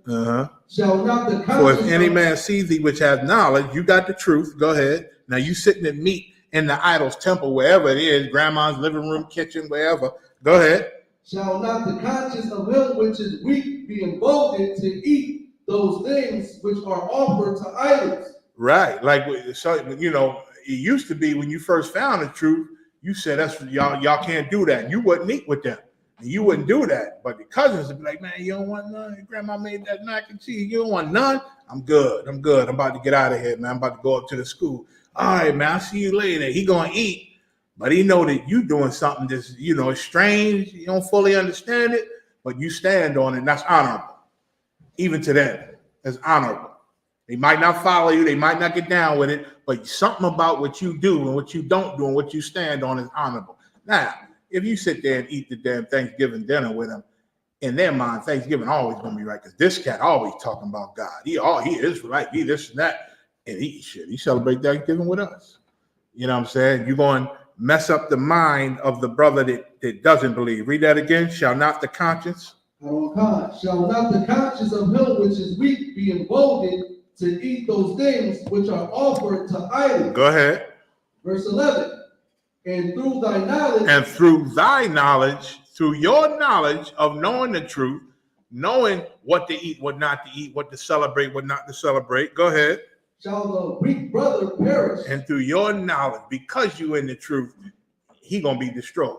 shall not the conscience. For if any man sees thee which has knowledge, you got the truth. Go ahead. Now you sitting at meat in the idol's temple, wherever it is, grandma's living room, kitchen, wherever. Go ahead. Shall not the conscience of him which is weak be emboldened to eat those things which are offered to idols? Right. Like, so, you know, it used to be when you first found the truth, you said, that's y'all can't do that. You wouldn't eat with them. And you wouldn't do that. But the cousins would be like, man, you don't want none? Grandma made that mac and cheese. You don't want none? I'm good. I'm about to get out of here, man. I'm about to go up to the school. All right, man, I'll see you later. He going to eat. But he know that you doing something that's, you know, strange. You don't fully understand it, but you stand on it, and that's honorable. Even to them, it's honorable. They might not follow you. They might not get down with it, but something about what you do and what you don't do and what you stand on is honorable. Now, if you sit there and eat the damn Thanksgiving dinner with them, in their mind, Thanksgiving always going to be right because this cat always talking about God. He is right. He this and that. And he celebrate Thanksgiving with us. You know what I'm saying? You're going to mess up the mind of the brother that doesn't believe. Read that again. Shall not the conscience? Shall not the conscience of him which is weak be emboldened to eat those things which are offered to idols? Go ahead. Verse 11. And through thy knowledge. And through thy knowledge, through your knowledge of knowing the truth, knowing what to eat, what not to eat, what to celebrate, what not to celebrate. Go ahead. Shall the weak brother perish? And through your knowledge, because you in the truth, he gonna be destroyed.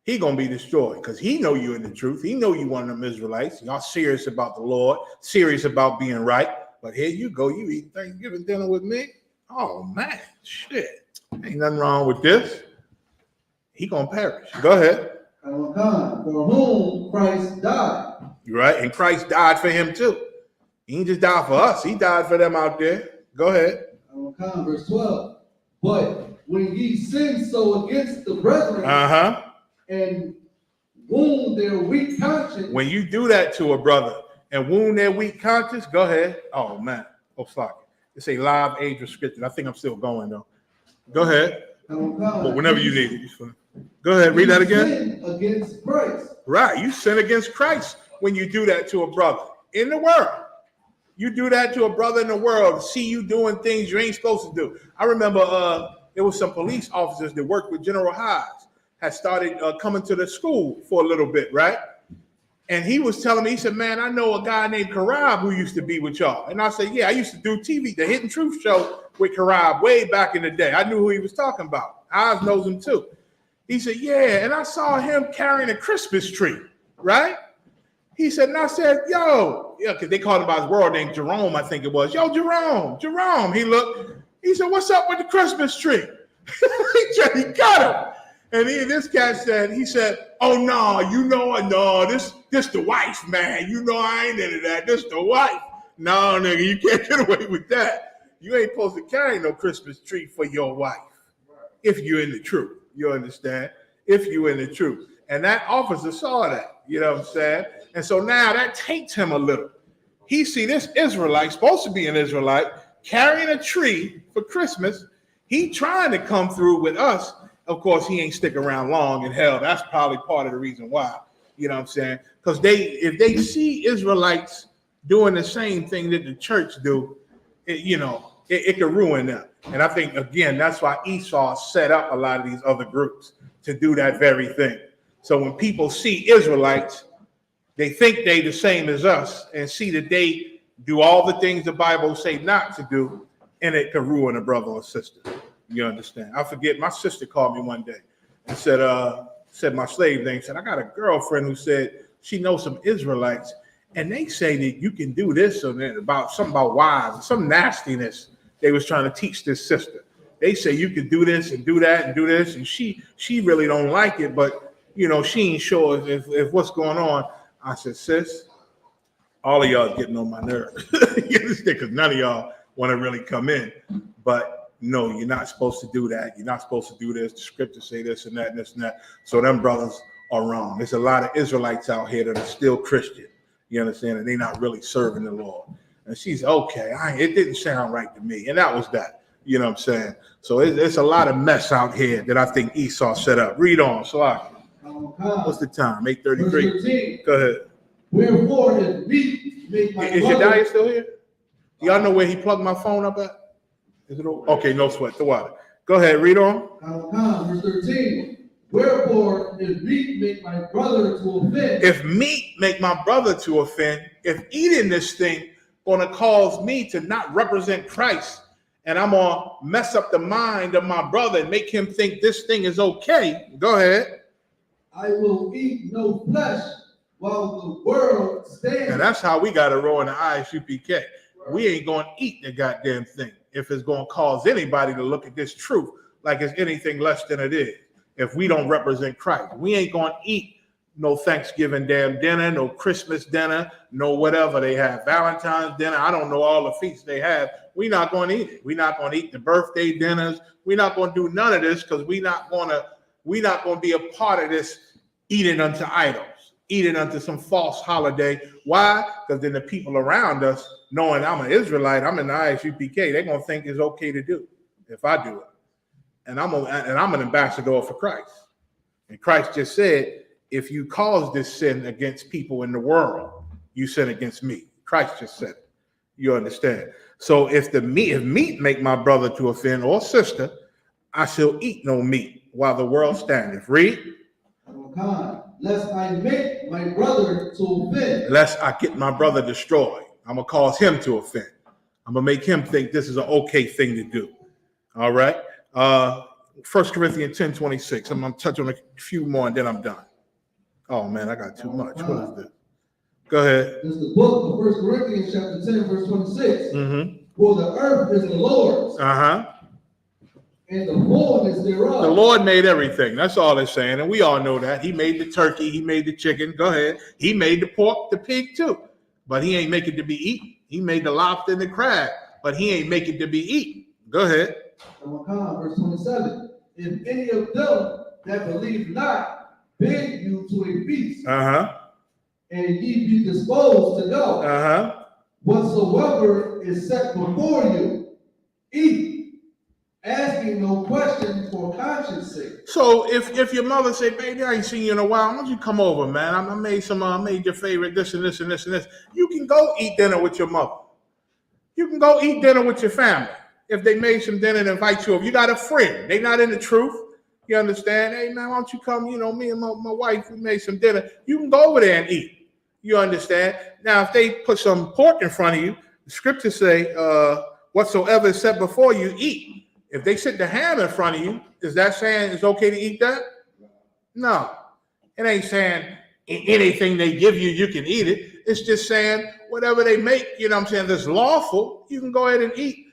He gonna be destroyed because he know you in the truth. He know you one of them Israelites. Y'all serious about the Lord, serious about being right. But here you go, you eating Thanksgiving dinner with me? Oh man, shit. Ain't nothing wrong with this. He gonna perish. Go ahead. For whom Christ died. You're right, and Christ died for him too. He didn't just die for us. He died for them out there. Go ahead. Verse 12. But when ye sin so against the brethren and wound their weak conscience. When you do that to a brother and wound their weak conscience, go ahead. Oh, man. Oh, fuck. It's a live age restricted. I think I'm still going, though. Go ahead. But whenever you need it. Go ahead. Read that again. Sin against Christ. Right. You sin against Christ when you do that to a brother in the world. You do that to a brother in the world, see you doing things you ain't supposed to do. I remember there was some police officers that worked with General Hyde, had started coming to the school for a little bit, right? And he was telling me, he said, man, I know a guy named Karab who used to be with y'all. And I said, yeah, I used to do TV, the Hidden Truth show with Karab way back in the day. I knew who he was talking about. Oz knows him too. He said, yeah, and I saw him carrying a Christmas tree, right? He said, and I said, yo, yeah, because they called him by his world name, Jerome, I think it was. Yo, Jerome. He looked, he said, what's up with the Christmas tree? He got him. And this guy said, he said, oh, no, this the wife, man. You know I ain't into that. This the wife. No, nigga, you can't get away with that. You ain't supposed to carry no Christmas tree for your wife. If you're in the truth, you understand? If you're in the truth. And that officer saw that, you know what I'm saying? And so now that taints him a little. He see this Israelite, supposed to be an Israelite, carrying a tree for Christmas. He trying to come through with us. Of course, he ain't stick around long in hell. That's probably part of the reason why. You know what I'm saying? Because if they see Israelites doing the same thing that the church do, it could ruin them. And I think, again, that's why Esau set up a lot of these other groups to do that very thing. So when people see Israelites, they think they the same as us and see that they do all the things the Bible say not to do, and it could ruin a brother or sister. You understand? I forget, my sister called me one day and said my slave name, said, I got a girlfriend who said she knows some Israelites, and they say that you can do this or that about something about wives, some nastiness they was trying to teach this sister. They say you can do this and do that and do this, and she really don't like it, but she ain't sure if what's going on. I said, sis, all of y'all getting on my nerves. You understand? Because none of y'all want to really come in. But no, you're not supposed to do that. You're not supposed to do this. The scriptures say this and that and this and that. So them brothers are wrong. There's a lot of Israelites out here that are still Christian. You understand? And they're not really serving the Lord. And she's okay. It didn't sound right to me. And that was that. You know what I'm saying? So it's a lot of mess out here that I think Esau set up. Read on. So what's the time? 8:33. Go ahead. Wherefore if meat make my Is your diet still here? Y'all know where he plugged my phone up at? Is it okay? No sweat. The water. Go ahead. Read on. Verse 13. Wherefore if meat make my brother to offend. If meat make my brother to offend, if eating this thing gonna cause me to not represent Christ, and I'm gonna mess up the mind of my brother and make him think this thing is okay. Go ahead. I will eat no flesh while the world stands. And that's how we got to roll in the I.S.U.P.K. We ain't going to eat the goddamn thing if it's going to cause anybody to look at this truth like it's anything less than it is. If we don't represent Christ, we ain't going to eat no Thanksgiving damn dinner, no Christmas dinner, no whatever they have, Valentine's dinner. I don't know all the feasts they have. We're not going to eat it. We're not going to eat the birthday dinners. We're not going to do none of this because we're not going to be a part of this eating unto idols, eating unto some false holiday. Why? Because then the people around us, knowing I'm an Israelite, I'm in the I.S.U.P.K, they're going to think it's okay to do if I do it. And I'm an ambassador for Christ. And Christ just said, if you cause this sin against people in the world, you sin against me. Christ just said it. You understand? So if meat make my brother to offend or sister, I shall eat no meat while the world standeth. Read. Lest I make my brother to offend. Lest I get my brother destroyed. I'm going to cause him to offend. I'm going to make him think this is an okay thing to do. All right. 1 Corinthians 10:26. I'm going to touch on a few more and then I'm done. Oh, man, I got too much. What is this? Go ahead. It's the book of 1 Corinthians chapter 10, verse 26. Mm-hmm. For the earth is the Lord's. Uh-huh. And the fullness thereof. The Lord made everything. That's all it's saying. And we all know that. He made the turkey. He made the chicken. Go ahead. He made the pork, the pig too. But he ain't make it to be eaten. He made the lobster and the crab. But he ain't make it to be eaten. Go ahead. Verse 27. If any of them that believe not bid you to a feast, and ye be disposed to go, whatsoever is set before you, eat, asking no question for conscience sake. So if your mother say, baby, I ain't seen you in a while, why don't you come over, man? I made your favorite this and this and this and this. You can go eat dinner with your mother. You can go eat dinner with your family. If they made some dinner and invite you over, you got a friend. They not in the truth. You understand? Hey, man, why don't you come? Me and my wife, we made some dinner. You can go over there and eat. You understand? Now, if they put some pork in front of you, the scriptures say, whatsoever is set before you, eat. If they sit the ham in front of you, is that saying it's okay to eat that? No. It ain't saying anything they give you, you can eat it. It's just saying whatever they make, you know what I'm saying, that's lawful, you can go ahead and eat,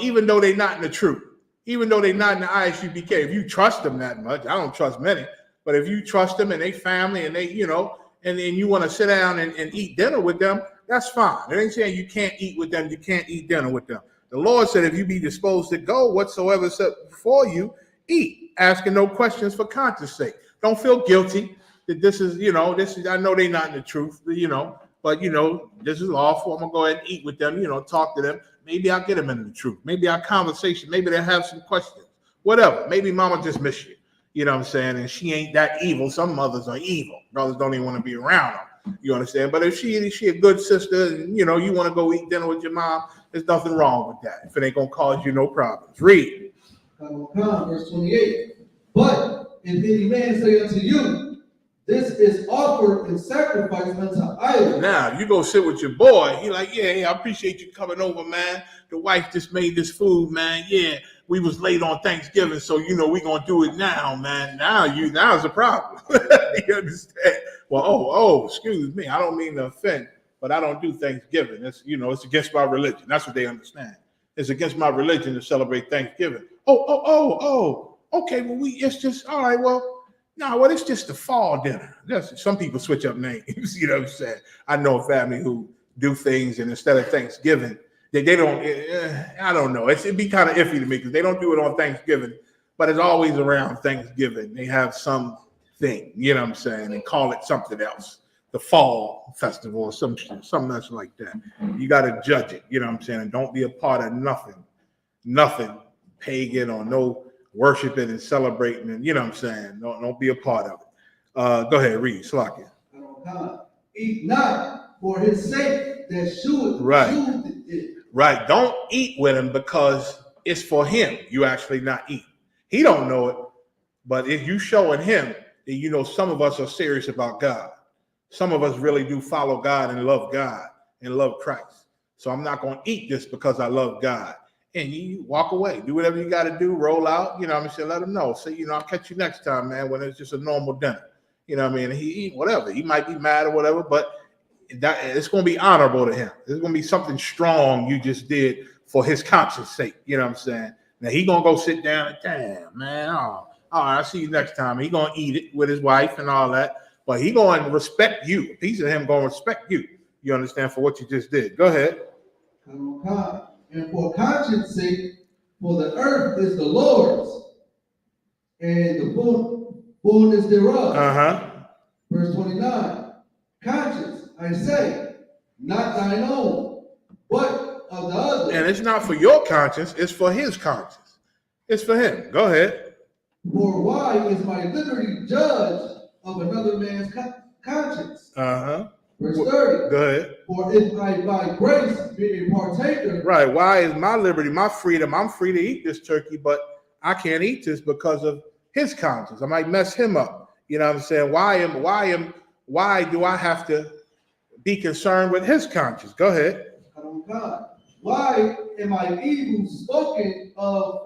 even though they're not in the truth, even though they're not in the I.S.U.P.K. If you trust them that much, I don't trust many, but if you trust them and they family and they, you know, and then you want to sit down and eat dinner with them, that's fine. It ain't saying you can't eat with them, you can't eat dinner with them. The Lord said, if you be disposed to go, whatsoever is set before you, eat, asking no questions for conscience sake. Don't feel guilty that this is, you know, this is, I know they're not in the truth, you know, but, you know, this is lawful. I'm going to go ahead and eat with them, you know, talk to them. Maybe I'll get them into the truth. Maybe our conversation, maybe they'll have some questions, whatever. Maybe mama just miss you, you know what I'm saying? And she ain't that evil. Some mothers are evil. Brothers don't even want to be around them, you understand? But if she a good sister and, you know, you want to go eat dinner with your mom, there's nothing wrong with that. If it ain't going to cause you no problems. Read. Verse 28. But if any man say unto you, this is offered in sacrifice unto idols. Now, you go sit with your boy. He like, yeah, I appreciate you coming over, man. The wife just made this food, man. Yeah, we was late on Thanksgiving, so you know we gonna do it now, man. Now it's a problem. You understand? Well, excuse me. I don't mean to offend, but I don't do Thanksgiving. It's, you know, it's against my religion. That's what they understand. It's against my religion to celebrate Thanksgiving. Okay. Well, it's just all right. Well. No, well, it's just the fall dinner. Some people switch up names, you know what I'm saying? I know a family who do things, and instead of Thanksgiving, they don't, I don't know. It'd be kind of iffy to me because they don't do it on Thanksgiving, but it's always around Thanksgiving. They have some thing, you know what I'm saying, and call it something else. The fall festival or something else like that. You got to judge it, you know what I'm saying? And don't be a part of nothing pagan or no worshiping and celebrating, and you know what I'm saying. Don't be a part of it. Go ahead, read. Slakia. Eat not for his sake that sheweth it. Right. Don't eat with him because it's for him. You actually not eat. He don't know it, but if you showing him that you know some of us are serious about God. Some of us really do follow God and love Christ. So I'm not going to eat this because I love God. And you walk away, do whatever you got to do, roll out, you know what I'm saying, let him know. Say, you know, I'll catch you next time, man, when it's just a normal dinner. You know what I mean? He eat whatever. He might be mad or whatever, but it's going to be honorable to him. It's going to be something strong you just did for his conscience sake. You know what I'm saying? Now, he going to go sit down and, damn, man, all right, I'll see you next time. He going to eat it with his wife and all that, but he going to respect you. A piece of him going to respect you. You understand, for what you just did. Go ahead. And for conscience sake, for the earth is the Lord's, and the fullness thereof. Verse 29. Conscience, I say, not thine own, but of the other. And it's not for your conscience, it's for his conscience. It's for him. Go ahead. For why is my liberty judged of another man's conscience? Verse 30. Go ahead. For if I by grace be a partaker. Right. Why is my liberty, my freedom? I'm free to eat this turkey, but I can't eat this because of his conscience. I might mess him up. You know what I'm saying? Why do I have to be concerned with his conscience? Go ahead. Why am I evil spoken of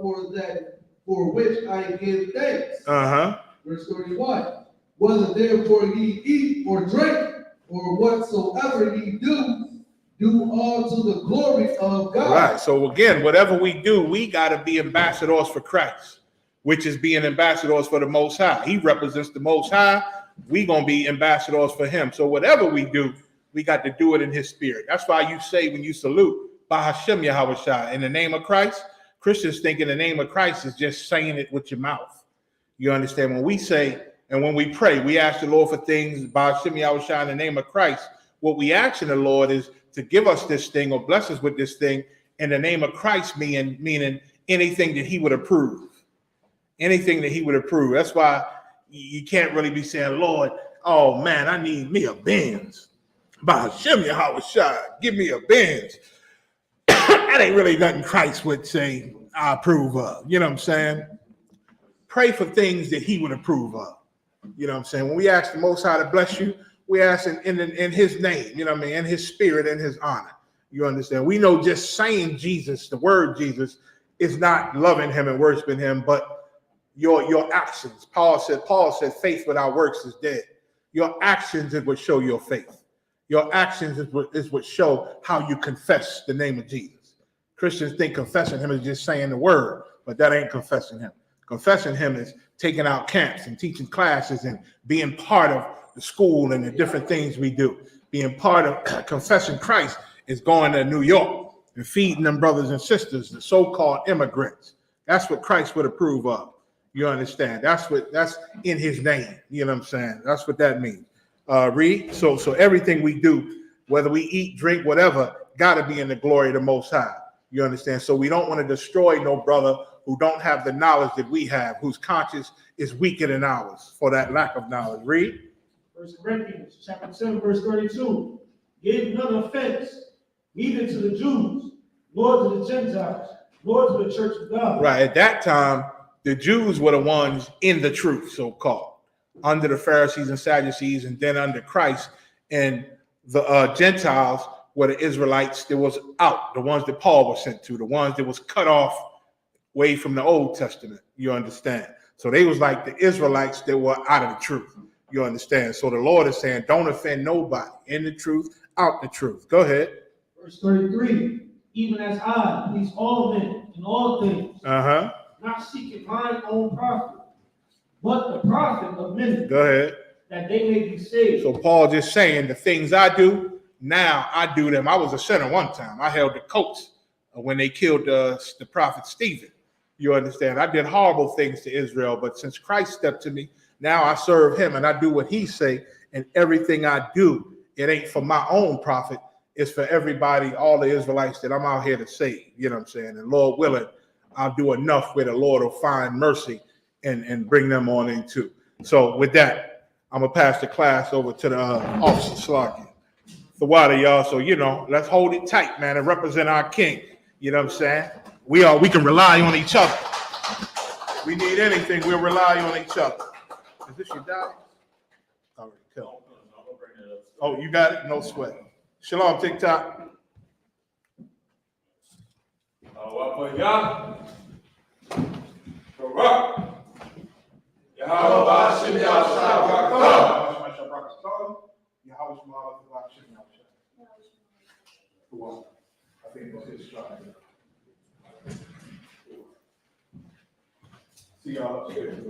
for which I give thanks? Verse 31. Whether therefore ye eat or drink, or whatsoever ye do all to the glory of God. Right. So again, whatever we do, we got to be ambassadors for Christ, which is being ambassadors for the Most High. He represents the Most High. We gonna be ambassadors for him. So whatever we do, we got to do it in his spirit. That's why you say when you salute, Bahashem Yahweh, in the name of Christ. Christians think in the name of Christ is just saying it with your mouth. You understand? When we say and when we pray, we ask the Lord for things by Shem Yahushua in the name of Christ. What we ask in the Lord is to give us this thing or bless us with this thing in the name of Christ, meaning anything that he would approve. Anything that he would approve. That's why you can't really be saying, Lord, oh man, I need me a Benz. By Shem Yahushua, give me a Benz. That ain't really nothing Christ would say I approve of. You know what I'm saying? Pray for things that he would approve of. You know what I'm saying? When we ask the Most High to bless you, We ask in his name, you know what I mean, in his spirit, in his honor. You understand? We know just saying Jesus, the word Jesus, is not loving him and worshiping him, but your actions. Paul said faith without works is dead. Your actions is what show your faith. Your actions is what show how you confess the name of Jesus. Christians think confessing him is just saying the word, but that ain't confessing him. Confessing him is taking out camps and teaching classes and being part of the school and the different things we do. Being part of confessing Christ is going to New York and feeding them brothers and sisters, the so-called immigrants. That's what Christ would approve of. You understand? That's in his name. You know what I'm saying? That's what that means. Read. So everything we do, whether we eat, drink, whatever, got to be in the glory of the Most High. You understand? So we don't want to destroy no brother who don't have the knowledge that we have, whose conscience is weaker than ours for that lack of knowledge. Read. 1 Corinthians chapter 7, verse 32. Give none offense, neither to the Jews, nor to the Gentiles, nor to the church of God. Right. At that time, the Jews were the ones in the truth, so-called, under the Pharisees and Sadducees, and then under Christ. And the Gentiles were the Israelites that was out, the ones that Paul was sent to, the ones that was cut off way from the Old Testament. You understand? So they was like the Israelites that were out of the truth. You understand? So the Lord is saying, don't offend nobody. In the truth, out the truth. Go ahead. Verse 33. Even as I please all men in all things, not seeking mine own profit, but the profit of many. Go ahead. That they may be saved. So Paul just saying the things I do, now I do them. I was a sinner one time. I held the coats when they killed the prophet Stephen. You understand? I did horrible things to Israel, but since Christ stepped to me, now I serve him and I do what he say, and everything I do, it ain't for my own profit. It's for everybody, all the Israelites that I'm out here to save. You know what I'm saying? And Lord willing, I'll do enough where the Lord will find mercy and bring them on in too. So with that, I'm going to pass the class over to the officer Slarky. The water, y'all. So, you know, let's hold it tight, man, and represent our king. You know what I'm saying? We can rely on each other. If we need anything, we'll rely on each other. Is this your dad? All right, cool. Oh, you got it? No sweat. Shalom, TikTok. See y'all upstairs.